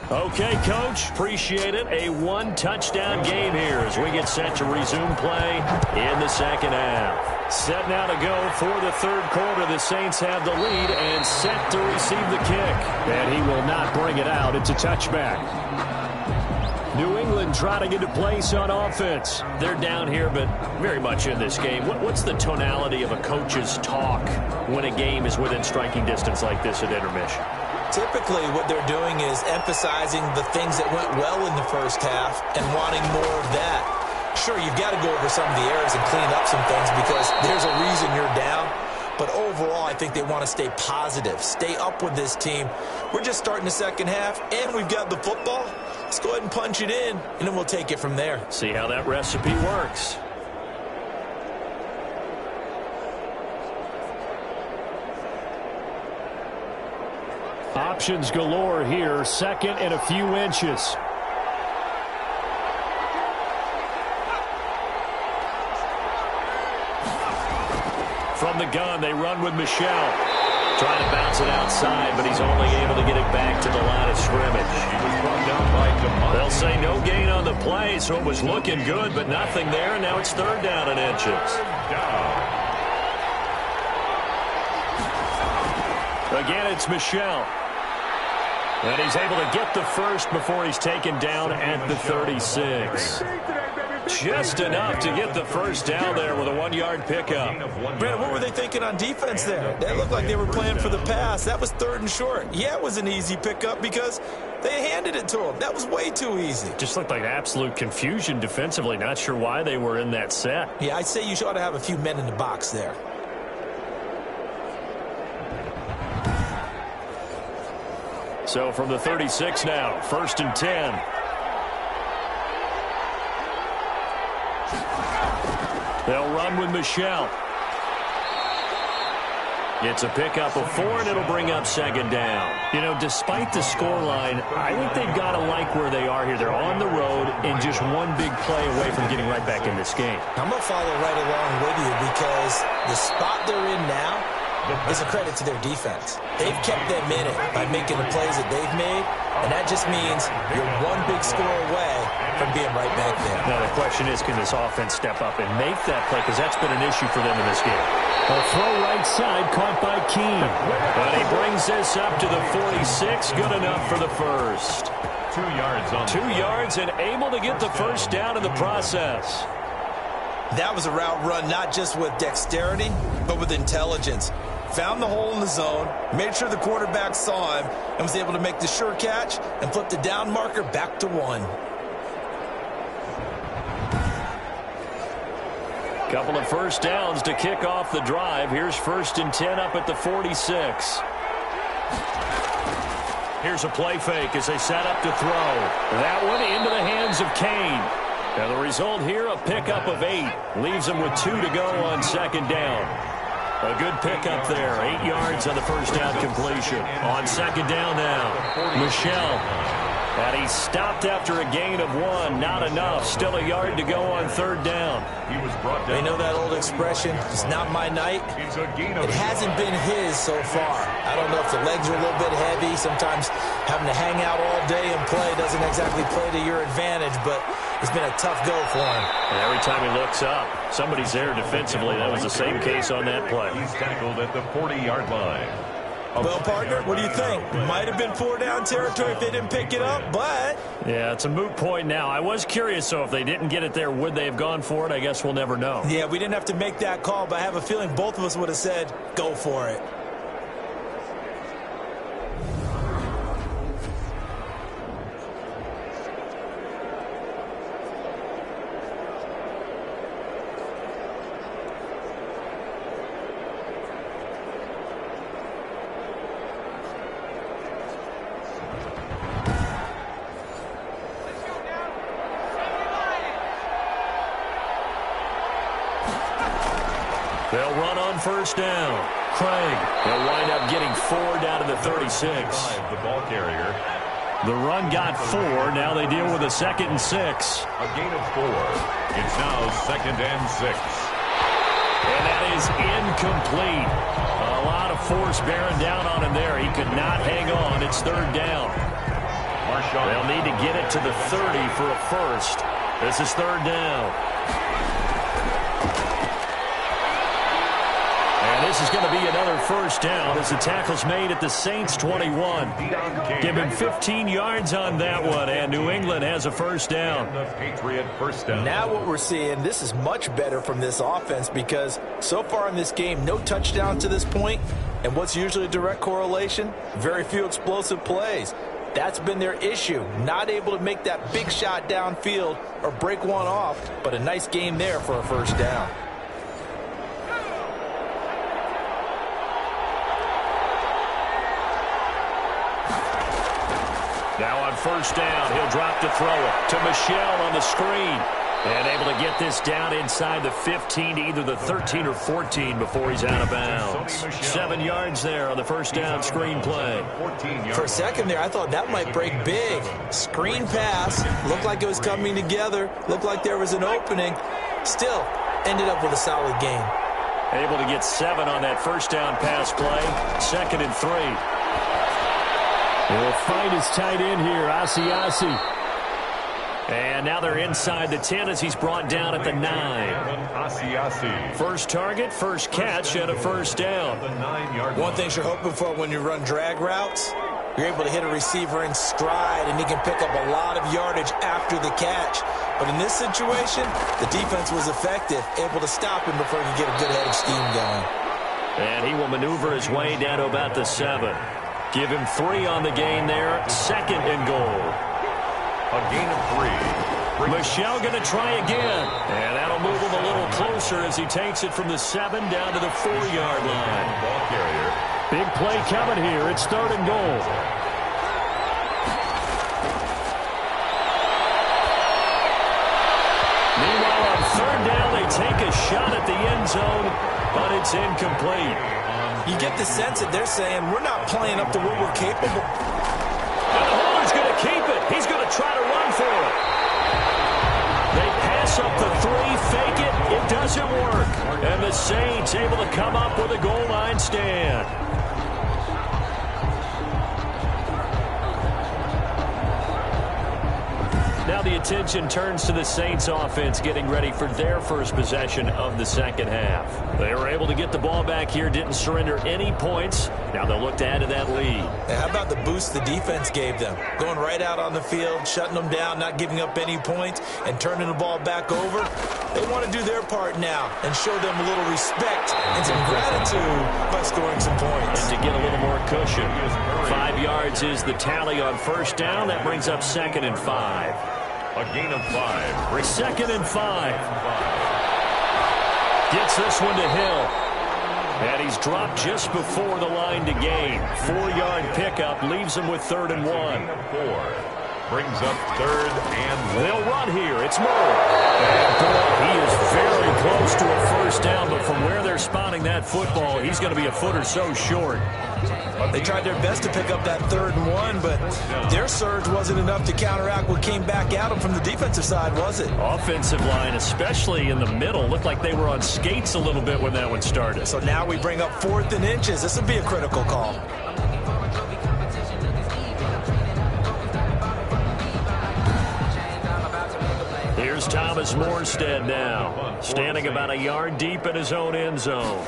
Okay, Coach, appreciate it. A 1-touchdown game here as we get set to resume play in the second half. Set now to go for the third quarter. The Saints have the lead and set to receive the kick. And he will not bring it out. It's a touchback. New England trying to get a place on offense. They're down here, but very much in this game. What's the tonality of a coach's talk when a game is within striking distance like this at intermission?
Typically, what they're doing is emphasizing the things that went well in the first half and wanting more of that. Sure, you've got to go over some of the errors and clean up some things because there's a reason you're down. But overall, I think they want to stay positive, stay up with this team. We're just starting the second half, and we've got the football. Let's go ahead and punch it in, and then we'll take it from there.
See how that recipe works. Options galore here. 2nd and a few inches. From the gun, they run with Michelle. Trying to bounce it outside, but he's only able to get it back to the line of scrimmage. They'll say no gain on the play, so it was looking good, but nothing there. Now it's 3rd down and inches. Again, it's Michelle. And he's able to get the first before he's taken down at the 36. Just enough to get the first down there with a 1-yard pickup.
Brad, what were they thinking on defense there? That looked like they were playing for the pass. That was 3rd and short. Yeah, it was an easy pickup because they handed it to him. That was way too easy.
Just looked like absolute confusion defensively. Not sure why they were in that set.
Yeah, I'd say you ought to have a few men in the box there.
So from the 36 now, 1st and 10. They'll run with Michelle. It's a pickup of 4, and it'll bring up 2nd down. You know, despite the scoreline, I think they've got to like where they are here. They're on the road and just one big play away from getting right back in this game.
I'm going to follow right along with you because the spot they're in now, is a credit to their defense. They've kept them in it by making the plays that they've made, and that just means you're one big score away from being right back there.
Now, the question is, can this offense step up and make that play? Because that's been an issue for them in this game. A throw right side caught by Keene. And he brings this up to the 46. Good enough for the first.
2 yards on
2 yards and able to get the first down in the process.
That was a route run not just with dexterity, but with intelligence. Found the hole in the zone, made sure the quarterback saw him, and was able to make the sure catch and flip the down marker back to 1.
Couple of first downs to kick off the drive. Here's 1st and 10 up at the 46. Here's a play fake as they set up to throw. That one into the hands of Kane. And the result here, a pickup of 8. Leaves them with 2 to go on 2nd down. A good pickup there. 8 yards on the first down completion. On 2nd down now, Michelle. And he stopped after a gain of 1. Not enough. Still a yard to go on 3rd down.
He was brought down.
You know that old expression, it's not my night?
It's a gain of
It hasn't been his so far. I don't know if the legs are a little bit heavy. Sometimes having to hang out all day and play doesn't exactly play to your advantage, but it's been a tough go for him.
And every time he looks up, somebody's there defensively. That was the same case on that play.
He's tackled at the 40-yard line.
Well, partner, what do you think? Might have been 4-down territory if they didn't pick it up, but...
Yeah, it's a moot point now. I was curious, so if they didn't get it there, would they have gone for it? I guess we'll never know.
Yeah, we didn't have to make that call, but I have a feeling both of us would have said, go for it.
They'll run on 1st down. Craig. They'll wind up getting 4 down to the 36.
The ball carrier.
The run got 4. Now they deal with a 2nd and 6.
A gain of 4. It's now 2nd and 6.
And that is incomplete. A lot of force bearing down on him there. He could not hang on. It's 3rd down. They'll need to get it to the 30 for a first. This is 3rd down. And this is going to be another first down as the tackle's made at the Saints' 21. Give him 15 yards on that one, and New England has a first down.
The Patriot first down.
Now what we're seeing, this is much better from this offense because so far in this game, no touchdown to this point. And what's usually a direct correlation? Very few explosive plays. That's been their issue. Not able to make that big shot downfield or break one off, but a nice game there for a first down.
Now on 1st down, he'll drop to throw it to Michelle on the screen. And able to get this down inside the 15 to either the 13 or 14 before he's out of bounds. 7 yards there on the first down screen play.
For a second there, I thought that might break big. Screen pass. Looked like it was coming together. Looked like there was an opening. Still, ended up with a solid game.
Able to get 7 on that first down pass play. 2nd and 3. He'll fight his tight end here, Asiasi. And now they're inside the 10 as he's brought down at the 9. First target, first catch, and a first down.
One thing you're hoping for when you run drag routes, you're able to hit a receiver in stride, and he can pick up a lot of yardage after the catch. But in this situation, the defense was effective, able to stop him before he could get a good head of steam going.
And he will maneuver his way down to about the 7. Give him 3 on the gain there. 2nd and goal.
A gain of 3.
Michelle going to try again. And that'll move him a little closer as he takes it from the 7 down to the 4-yard line.
Ball carrier.
Big play coming here. It's 3rd and goal. Meanwhile, on 3rd down, they take a shot at the end zone, but it's incomplete.
You get the sense that they're saying, we're not playing up to what we're capable.
And the holder's going to keep it. He's going to try to run for it. They pass up the 3, fake it. It doesn't work. And the the Saints able to come up with a goal line stand. Now the attention turns to the Saints offense getting ready for their first possession of the second half. They were able to get the ball back here, didn't surrender any points. Now they'll look to add to that lead.
How about the boost the defense gave them? Going right out on the field, shutting them down, not giving up any points, and turning the ball back over. They want to do their part now and show them a little respect and some gratitude by scoring some points.
And to get a little more cushion. 5 yards is the tally on first down. That brings up 2nd and 5.
A gain of 5.
Second and 5. Gets this one to Hill. And he's dropped just before the line to gain. 4-yard pickup leaves him with 3rd and 1.
4. Brings up 3rd and 1.
They'll run here. It's Moore. And boy, he is very close to a first down, but from where they're spotting that football, he's going to be a foot or so short.
They tried their best to pick up that 3rd and 1, but their surge wasn't enough to counteract what came back at them from the defensive side, was it?
Offensive line, especially in the middle, looked like they were on skates a little bit when that one started.
So now we bring up 4th and inches. This would be a critical call.
Here's Thomas Morstead now, standing about a yard deep in his own end zone.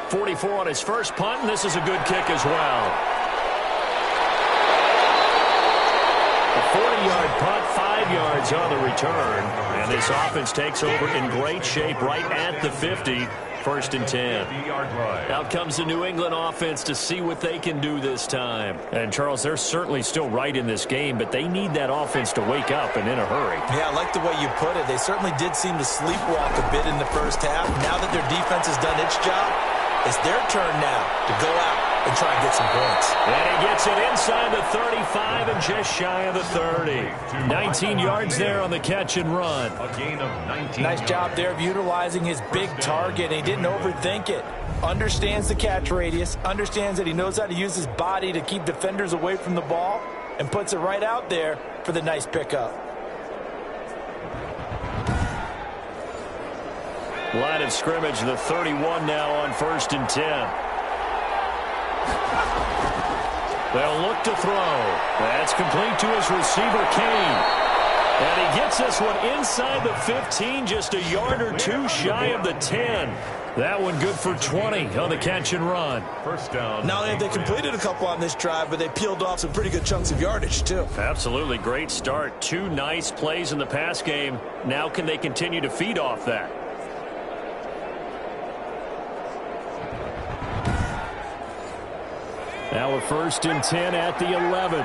44 on his first punt, and this is a good kick as well. A 40-yard punt, 5 yards on the return, and this offense takes over in great shape right at the 50. 1st and 10. Out comes the New England offense to see what they can do this time. And, Charles, they're certainly still right in this game, but they need that offense to wake up and in a hurry.
Yeah, I like the way you put it. They certainly did seem to sleepwalk a bit in the first half. Now that their defense has done its job, it's their turn now to go out and try and get some points.
And he gets it inside the 35 and just shy of the 30. 19 yards there on the catch and run.
A gain of 19.
Nice job there of utilizing his big target. He didn't overthink it. Understands the catch radius, understands that he knows how to use his body to keep defenders away from the ball, and puts it right out there for the nice pickup.
Line of scrimmage, the 31 now on 1st and 10. They'll look to throw. That's complete to his receiver, Kane. And he gets this one inside the 15, just a yard or two shy of the 10. That one good for 20 on the catch and run.
First down.
Not only have they completed a couple on this drive, but they peeled off some pretty good chunks of yardage, too.
Absolutely great start. 2 nice plays in the pass game. Now can they continue to feed off that? Now a 1st and 10 at the 11.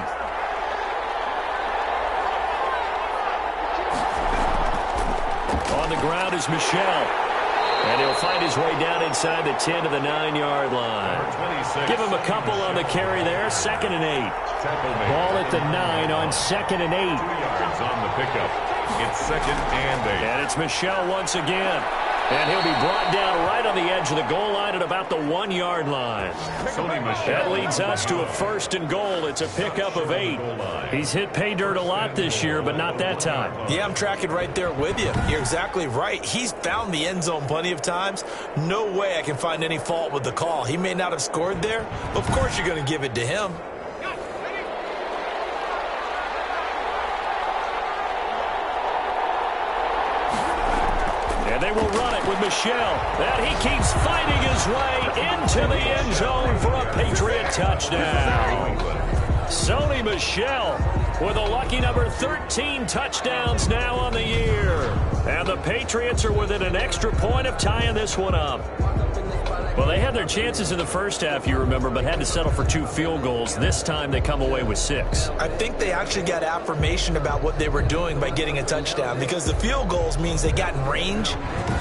On the ground is Michel. And he'll find his way down inside the 10 to the 9-yard line. Give him a couple on the carry there. 2nd and 8. Ball at the 9 on 2nd and 8.
2 yards on the pickup. It's 2nd and 8.
And it's Michel once again. And he'll be brought down right on the edge of the goal line at about the 1-yard line. That leads us to a 1st and goal. It's a pickup of 8. He's hit pay dirt a lot this year, but not that time.
Yeah, I'm tracking right there with you. You're exactly right. He's found the end zone plenty of times. No way I can find any fault with the call. He may not have scored there, but of course you're going to give it to him.
And they will run it with Michel. And he keeps fighting his way into the end zone for a Patriot touchdown. Sony Michel with a lucky number 13 touchdowns now on the year. And the Patriots are within an extra point of tying this one up. Well, they had their chances in the first half, you remember, but had to settle for 2 field goals. This time they come away with 6.
I think they actually got affirmation about what they were doing by getting a touchdown, because the field goals means they got in range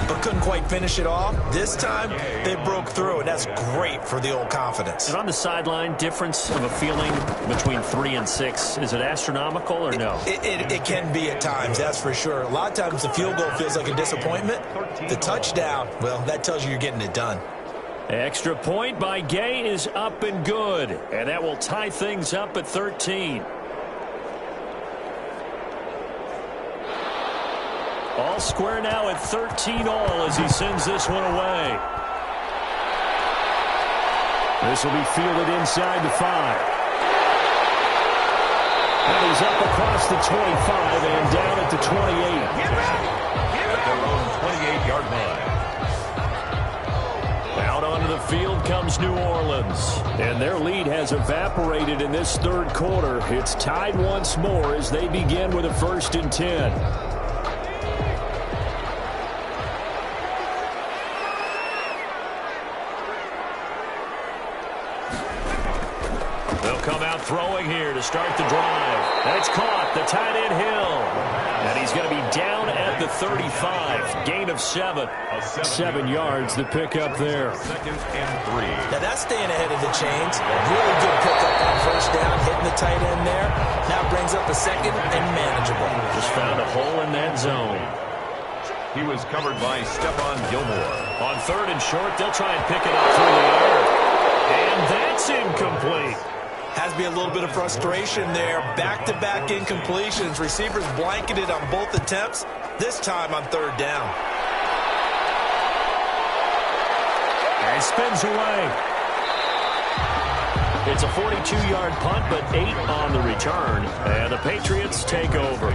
but couldn't quite finish it off. This time they broke through, and that's great for the old confidence.
And on the sideline, difference of a feeling between 3 and 6, is it astronomical or no?
It can be at times, that's for sure. A lot of times the field goal feels like a disappointment. The touchdown, well, that tells you you're getting it done.
Extra point by Gay is up and good. And that will tie things up at 13. All square now at 13 all as he sends this one away. This will be fielded inside the 5. And he's up across the 25 and down at the 28.
At their own 28-yard line.
Out onto the field comes New Orleans. And their lead has evaporated in this third quarter. It's tied once more as they begin with a 1st and 10. They'll come out throwing here to start the drive. That's caught. The tight end Hill. And he's going to be down at the 35. Gain of 7. 7 yards the pickup there.
2nd and 3.
Now that's staying ahead of the chains. Really good pickup on 1st down, hitting the tight end there. Now brings up a 2nd and manageable.
Just found a hole in that zone.
He was covered by Stephon Gilmore.
On 3rd and short, they'll try and pick it up through the air. And that's incomplete.
Has to be a little bit of frustration there. Back-to-back incompletions. Receivers blanketed on both attempts, this time on 3rd down.
And spins away. It's a 42-yard punt, but 8 on the return. And the Patriots take over.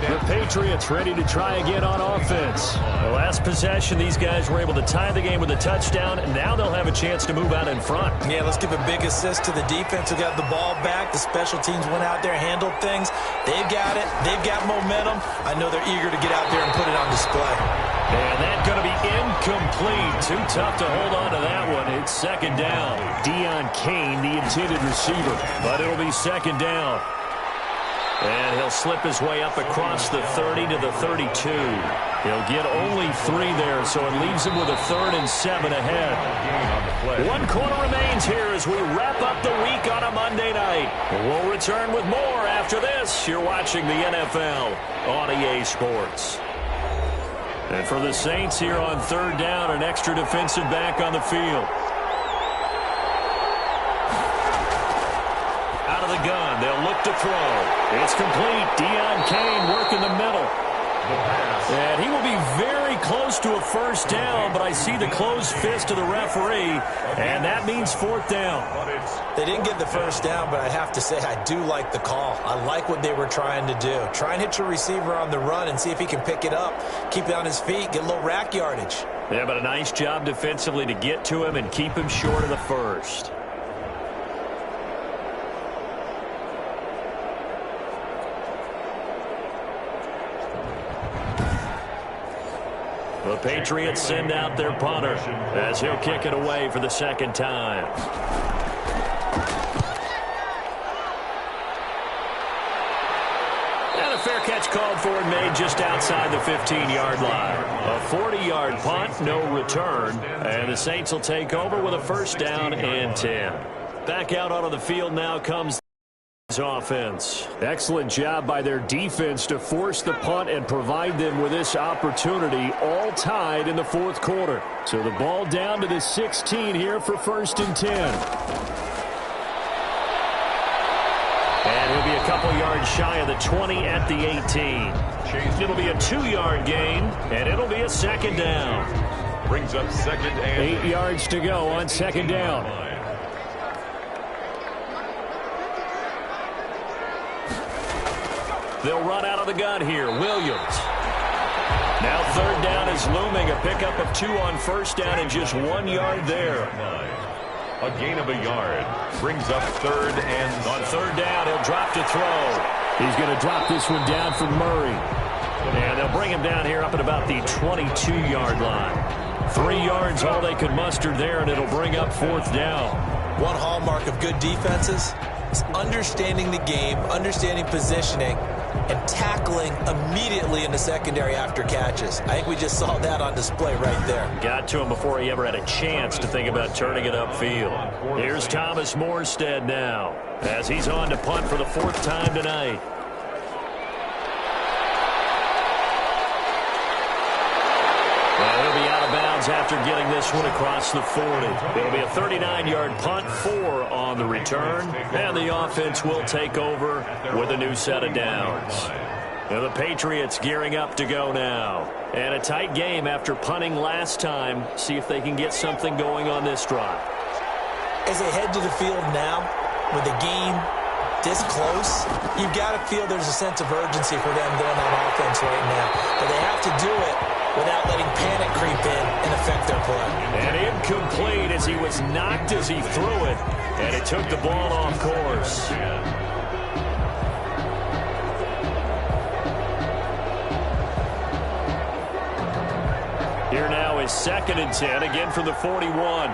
The Patriots ready to try again on offense. The last possession, these guys were able to tie the game with a touchdown, and now they'll have a chance to move out in front.
Yeah, let's give a big assist to the defense who got the ball back. The special teams went out there, handled things. They've got it. They've got momentum. I know they're eager to get out there and put it on display.
And that's going to be incomplete. Too tough to hold on to that one. It's 2nd down. Deion Kane, the intended receiver. But it'll be 2nd down. And he'll slip his way up across the 30 to the 32. He'll get only 3 there, so it leaves him with a 3rd and 7 ahead. 1 quarter remains here as we wrap up the week on a Monday night. We'll return with more after this. You're watching the NFL on EA Sports. And for the Saints here on 3rd down, an extra defensive back on the field. Out of the gun, they'll look to throw. It's complete. Deion Kane working the middle. And he will be very close to a 1st down, but I see the closed fist of the referee, and that means 4th down.
They didn't get the 1st down, but I have to say I do like the call. I like what they were trying to do. Try and hit your receiver on the run and see if he can pick it up, keep it on his feet, get a little rack yardage.
Yeah, but a nice job defensively to get to him and keep him short of the 1st. The Patriots send out their punter as he'll kick it away for the 2nd time. And a fair catch called for and made just outside the 15-yard line. A 40-yard punt, no return, and the Saints will take over with a 1st down and 10. Back out onto the field now comes offense. Excellent job by their defense to force the punt and provide them with this opportunity, all tied in the 4th quarter. So the ball down to the 16 here for 1st and 10. And he'll be a couple yards shy of the 20 at the 18. It'll be a 2-yard gain, and it'll be a 2nd down.
Brings up 2nd and
8 yards to go on 2nd down. They'll run out of the gun here. Williams. Now 3rd down is looming. A pickup of 2 on 1st down and just 1 yard there.
A gain of a yard. Brings up 3rd and
on 3rd down, he'll drop to throw. He's going to drop this one down for Murray. And they'll bring him down here up at about the 22-yard line. 3 yards all they could muster there, and it'll bring up 4th down.
One hallmark of good defenses is understanding the game, understanding positioning, and tackling immediately in the secondary after catches. I think we just saw that on display right there.
Got to him before he ever had a chance to think about turning it upfield. Here's Thomas Morstead now as he's on to punt for the 4th time tonight. Well, he'll be out of bounds after getting this one across the 40. It'll be a 39-yard punt, 4 on the return, and the offense will take over with a new set of downs. And the Patriots gearing up to go now. And a tight game after punting last time. See if they can get something going on this drive.
As they head to the field now, with the game this close, you've got to feel there's a sense of urgency for them going on offense right now. But they have to do it without letting panic creep in and affect their play.
And incomplete as he was knocked as he threw it. And it took the ball off course. Here now is 2nd and 10, again from the 41.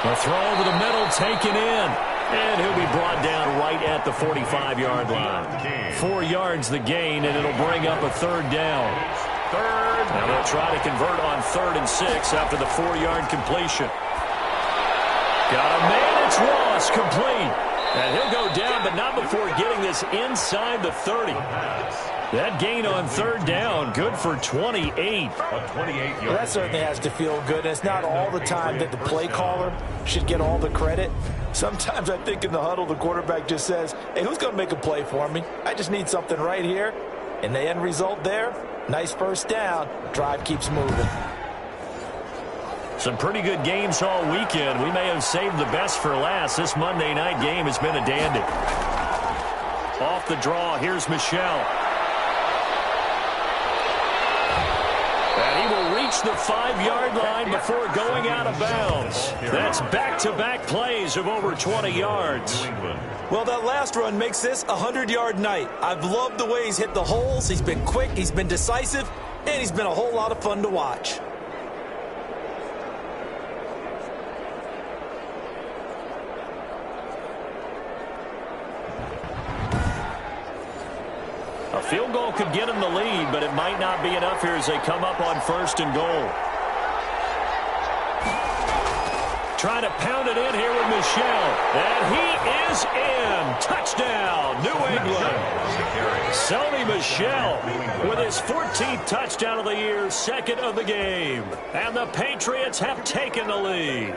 A throw over the middle, taken in. And he'll be brought down right at the 45-yard line. 4 yards the gain, and it'll bring up a 3rd down. Now they'll try to convert on 3rd and 6 after the 4-yard completion. Got a man, it's Ross, complete. And he'll go down, but not before getting this inside the 30. That gain on 3rd down, good for 28.
Well, that certainly has to feel good. And it's not all the time that the play caller should get all the credit. Sometimes I think in the huddle, the quarterback just says, hey, who's going to make a play for me? I just need something right here. And the end result there, nice 1st down. Drive keeps moving.
Some pretty good games all weekend. We may have saved the best for last. This Monday night game has been a dandy. Off the draw, here's Michel. And he will reach the 5-yard line before going out of bounds. That's back-to-back plays of over 20 yards.
Well, that last run makes this a 100-yard night. I've loved the way he's hit the holes. He's been quick, he's been decisive, and he's been a whole lot of fun to watch.
A field goal could get him the lead, but it might not be enough here as they come up on 1st and goal. Trying to pound it in here with Michel. And he is in. Touchdown, New England. Sony Michel with his 14th touchdown of the year, 2nd of the game. And the Patriots have taken the lead.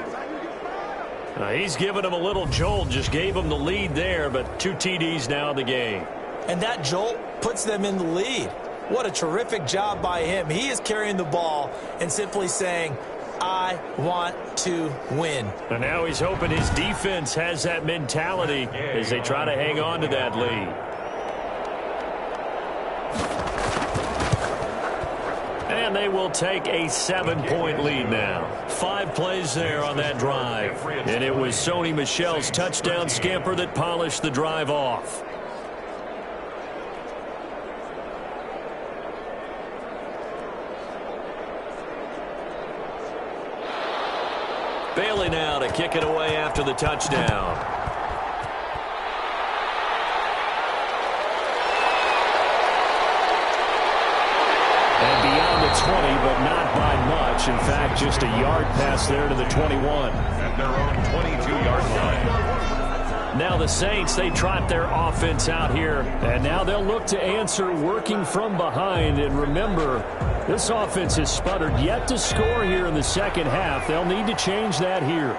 He's given him a little jolt, just gave him the lead there, but 2 TDs now in the game.
And that jolt puts them in the lead. What a terrific job by him. He is carrying the ball and simply saying, I want to win.
And now he's hoping his defense has that mentality as they try to hang on to that lead. And they will take a 7-point lead now. 5 plays there on that drive. And it was Sony Michel's touchdown scamper that polished the drive off. Bailey now to kick it away after the touchdown. And beyond the 20, but not by much. In fact, just a yard pass there to the 21.
At their own 22-yard line.
Now the Saints, they trot their offense out here. And now they'll look to answer working from behind. And remember, this offense has sputtered yet to score here in the 2nd half. They'll need to change that here.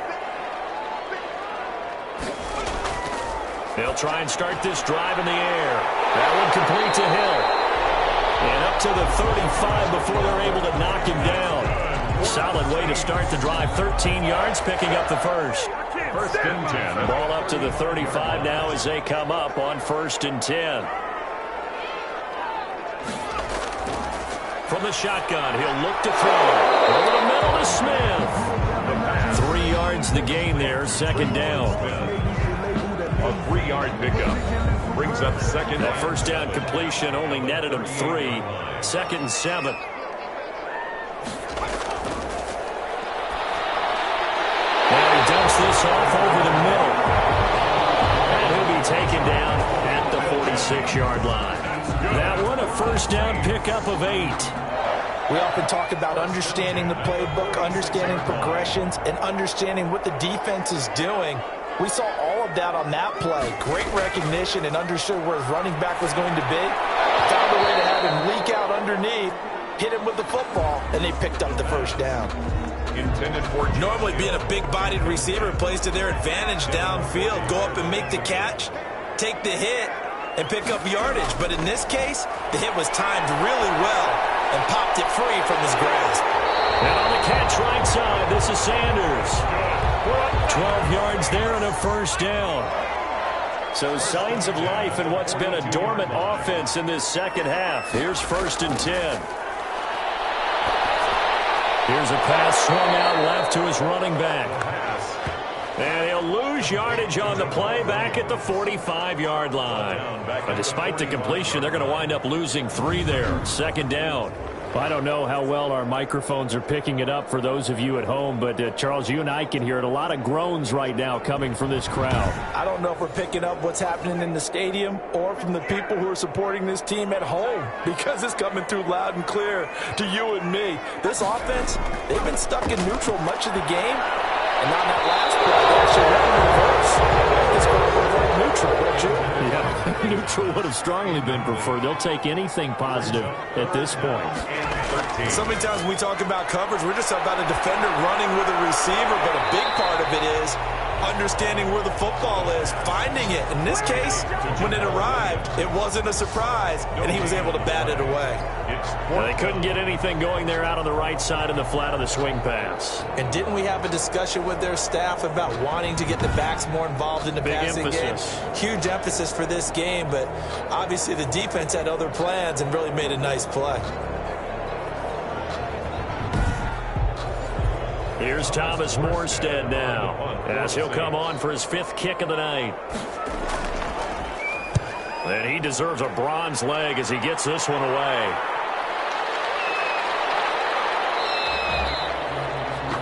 They'll try and start this drive in the air. That one complete to Hill. And up to the 35 before they're able to knock him down. Solid way to start the drive. 13 yards, picking up the first.
1st and 10.
Ball up to the 35 now as they come up on 1st and 10. From the shotgun, he'll look to throw. Over the middle to Smith. 3 yards the gain there, 2nd down.
A 3-yard pickup. Brings up 2nd.
That 1st down completion only netted him 3. 2nd and 7. Now he dumps this off over the middle. And he'll be taken down at the 46-yard line. That one, a 1st down pickup of 8.
We often talk about understanding the playbook, understanding progressions, and understanding what the defense is doing. We saw all of that on that play. Great recognition and understood where his running back was going to be. Found a way to have him leak out underneath, hit him with the football, and they picked up the 1st down.
intended for...
Normally being a big-bodied receiver plays to their advantage downfield. Go up and make the catch, take the hit, and pick up yardage. But in this case, the hit was timed really well and popped it free from his grasp.
And on the catch right side, this is Sanders. 12 yards there and a first down. So signs of life in what's been a dormant offense in this second half. Here's 1st and 10. Here's a pass swung out left to his running back. And he'll lose yardage on the play back at the 45-yard line. But despite the completion, they're going to wind up losing 3 there. 2nd down. I don't know how well our microphones are picking it up for those of you at home, but Charles, you and I can hear it. A lot of groans right now coming from this crowd.
I don't know if we're picking up what's happening in the stadium or from the people who are supporting this team at home, because it's coming through loud and clear to you and me. This offense, they've been stuck in neutral much of the game, and on that last play, they actually went in reverse. I think it's going to revert neutral, don't you?
Yeah, neutral would have strongly been preferred. They'll take anything positive at this point.
So many times when we talk about coverage, we're just about a defender running with a receiver, but a big part of it is understanding where the football is, finding it. In this case, when it arrived, it wasn't a surprise, and he was able to bat it away.
Well, they couldn't get anything going there out on the right side in the flat of the swing pass.
And didn't we have a discussion with their staff about wanting to get the backs more involved in the passing game? Huge emphasis for this game, but obviously the defense had other plans and really made a nice play.
Here's Thomas Morstead now, as he'll come on for his 5th kick of the night. And he deserves a bronze leg as he gets this one away.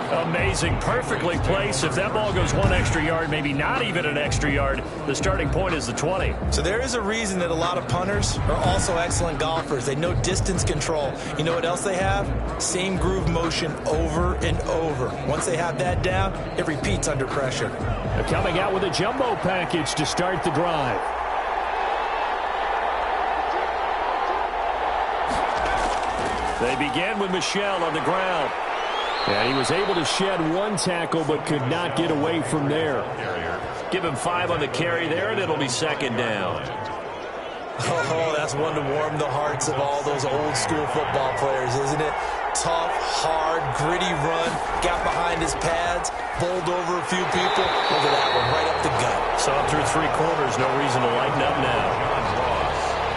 Amazing, perfectly placed. If that ball goes 1 extra yard, maybe not even an extra yard, the starting point is the 20.
So there is a reason that a lot of punters are also excellent golfers. They know distance control. You know what else they have? Same groove motion over and over. Once they have that down, it repeats under pressure.
They're coming out with a jumbo package to start the drive. They begin with Michel on the ground. And he was able to shed 1 tackle but could not get away from there. Give him 5 on the carry there, and it'll be 2nd down.
Oh, that's one to warm the hearts of all those old-school football players, isn't it? Tough, hard, gritty run, got behind his pads, bowled over a few people. Look at that one, right up the gut.
Saw him through 3 quarters, no reason to lighten up now.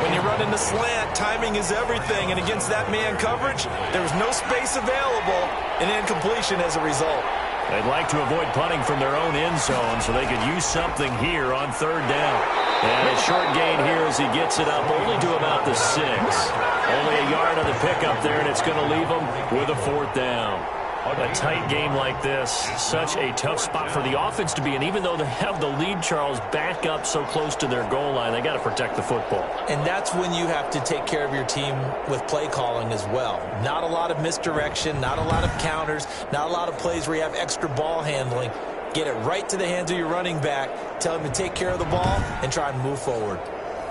When you run in the slant, timing is everything, and against that man coverage, there was no space available, and incompletion as a result.
They'd like to avoid punting from their own end zone so they could use something here on 3rd down. And a short gain here as he gets it up only to about the 6. Only a yard on the pickup there, and it's going to leave him with a 4th down. A tight game like this, such a tough spot for the offense to be in. Even though they have the lead, Charles, back up so close to their goal line, they got to protect the football.
And that's when you have to take care of your team with play calling as well. Not a lot of misdirection, not a lot of counters, not a lot of plays where you have extra ball handling. Get it right to the hands of your running back, tell him to take care of the ball, and try and move forward.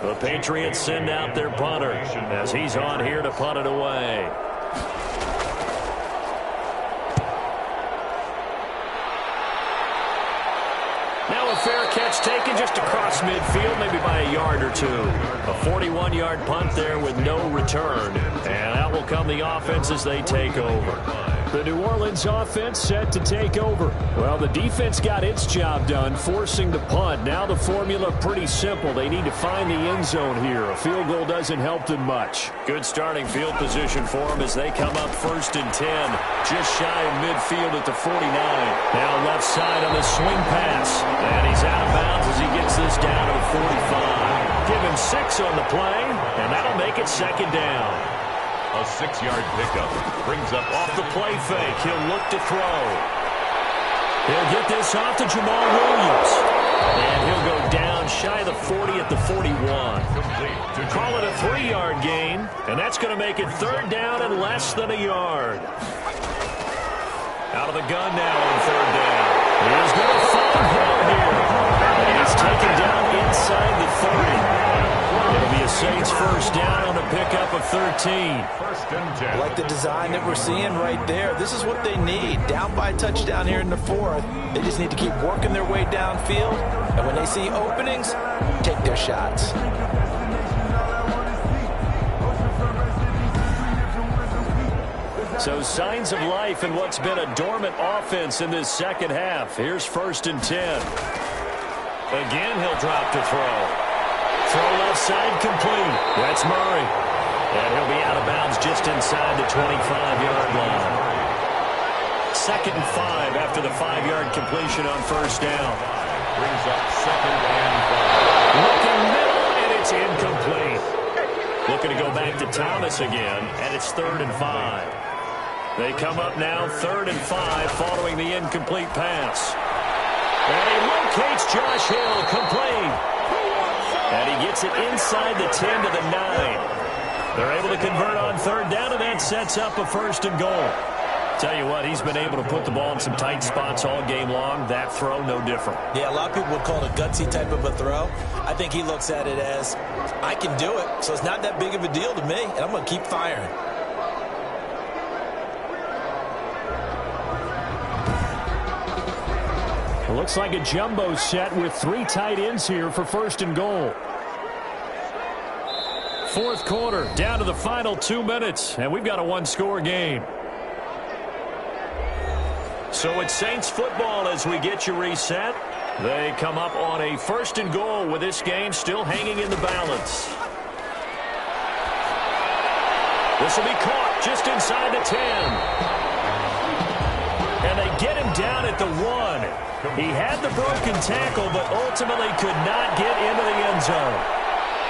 The Patriots send out their punter as he's on here to punt it away. Now a fair catch taken just across midfield, maybe by a yard or 2. A 41-yard punt there with no return. And out will come the offense as they take over. The New Orleans offense set to take over. Well, the defense got its job done, forcing the punt. Now the formula pretty simple. They need to find the end zone here. A field goal doesn't help them much. Good starting field position for them as they come up 1st and 10. Just shy of midfield at the 49. Now left side on the swing pass. And he's out of bounds as he gets this down to the 45. Give him 6 on the play, and that'll make it 2nd down.
A 6-yard pickup brings up
off the play fake. He'll look to throw. He'll get this off to Jamal Williams. And he'll go down shy of the 40 at the 41. Call it a 3-yard gain, and that's going to make it 3rd down and less than a yard. Out of the gun now on 3rd down. He's going to find Hill here. And he's taken down inside the 30. It'll be a Saints first down on a pickup of 13.
First and 10.
I like the design that we're seeing right there. This is what they need. Down by a touchdown here in the fourth. They just need to keep working their way downfield. And when they see openings, take their shots.
So signs of life in what's been a dormant offense in this second half. Here's first and 10. Again, he'll drop to throw. Throw left side complete. That's Murray. And he'll be out of bounds just inside the 25-yard line. Second and 5 after the 5-yard completion on first down.
Brings up second and 5.
Looking middle, and it's incomplete. Looking to go back to Thomas again, and it's third and 5. They come up now third and 5 following the incomplete pass. And he locates Josh Hill, complete. And he gets it inside the 10 to the 9. They're able to convert on third down, and that sets up a first and goal. Tell you what, he's been able to put the ball in some tight spots all game long. That throw, no different.
Yeah, a lot of people would call it a gutsy type of a throw. I think he looks at it as, I can do it, so it's not that big of a deal to me, and I'm going to keep firing.
It looks like a jumbo set with 3 tight ends here for first and goal. Fourth quarter, down to the final 2 minutes, and we've got a one-score game. So it's Saints football as we get you reset. They come up on a first and goal with this game still hanging in the balance. This will be caught just inside the 10. And they get him down at the 1. He had the broken tackle, but ultimately could not get into the end zone.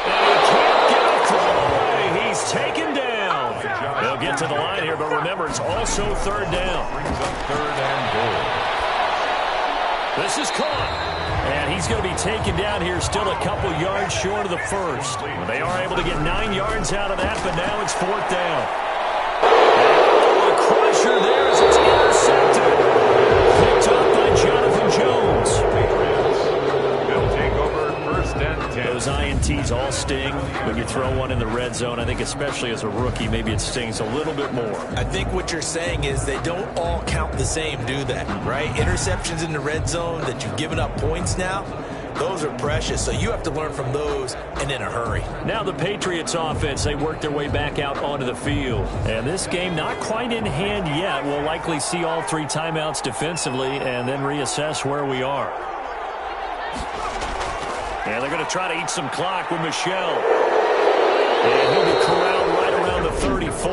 And he can't get a throw away. He's taken down. They'll get to the line here, but remember, it's also third down.
Brings up third and goal.
This is caught. And he's going to be taken down here still a couple yards short of the first. They are able to get 9 yards out of that, but now it's fourth down. A crusher there as it's intercepted. Picked up by Jonathan Jones.
They'll take over first and 10.
Those INTs all sting when you throw one in the red zone. I think especially as a rookie, maybe it stings a little bit more.
I think what you're saying is they don't all count the same, do they? Right? Interceptions in the red zone that you've given up points now, those are precious. So you have to learn from those and in a hurry.
Now the Patriots offense, they work their way back out onto the field. And this game not quite in hand yet. We'll likely see all 3 timeouts defensively and then reassess where we are. And they're going to try to eat some clock with Michel. And he'll be corralled right around the 34.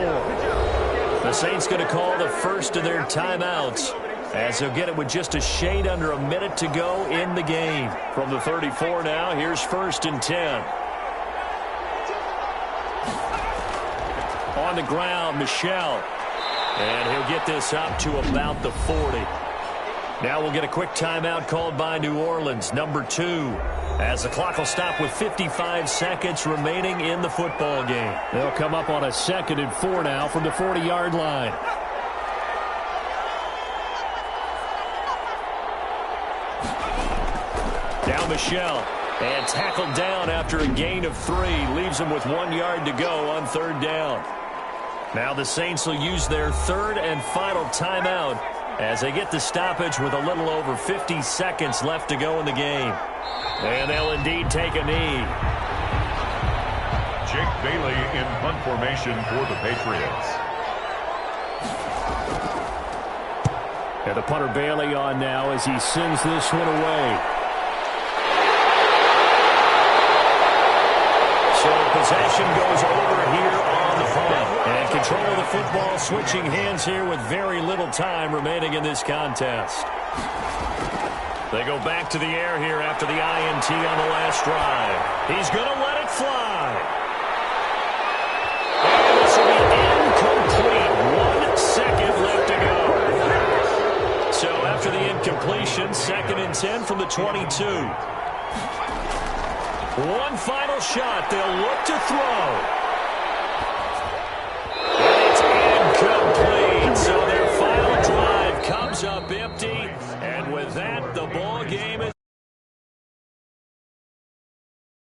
The Saints going to call the first of their timeouts as they'll get it with just a shade under a minute to go in the game. From the 34 now, here's first and 10. On the ground, Michel. And he'll get this up to about the 40. Now we'll get a quick timeout called by New Orleans, number 2. As the clock will stop with 55 seconds remaining in the football game. They'll come up on a 2nd and 4 now from the 40-yard line. Now Michel. And tackled down after a gain of 3. Leaves him with 1 yard to go on third down. Now the Saints will use their 3rd and final timeout as they get the stoppage with a little over 50 seconds left to go in the game. And they'll indeed take a knee.
Jake Bailey in punt formation for the Patriots.
And the punter Bailey on now as he sends this one away. So possession goes over here on the punt. And control of the football switching hands here with very little time remaining in this contest. They go back to the air here after the INT on the last drive. He's going to let it fly. And this will be incomplete. 1 second left to go. So after the incompletion, 2nd and 10 from the 22. One final shot. They'll look to throw. And it's incomplete. So their final drive comes up empty. And with that, the ball game is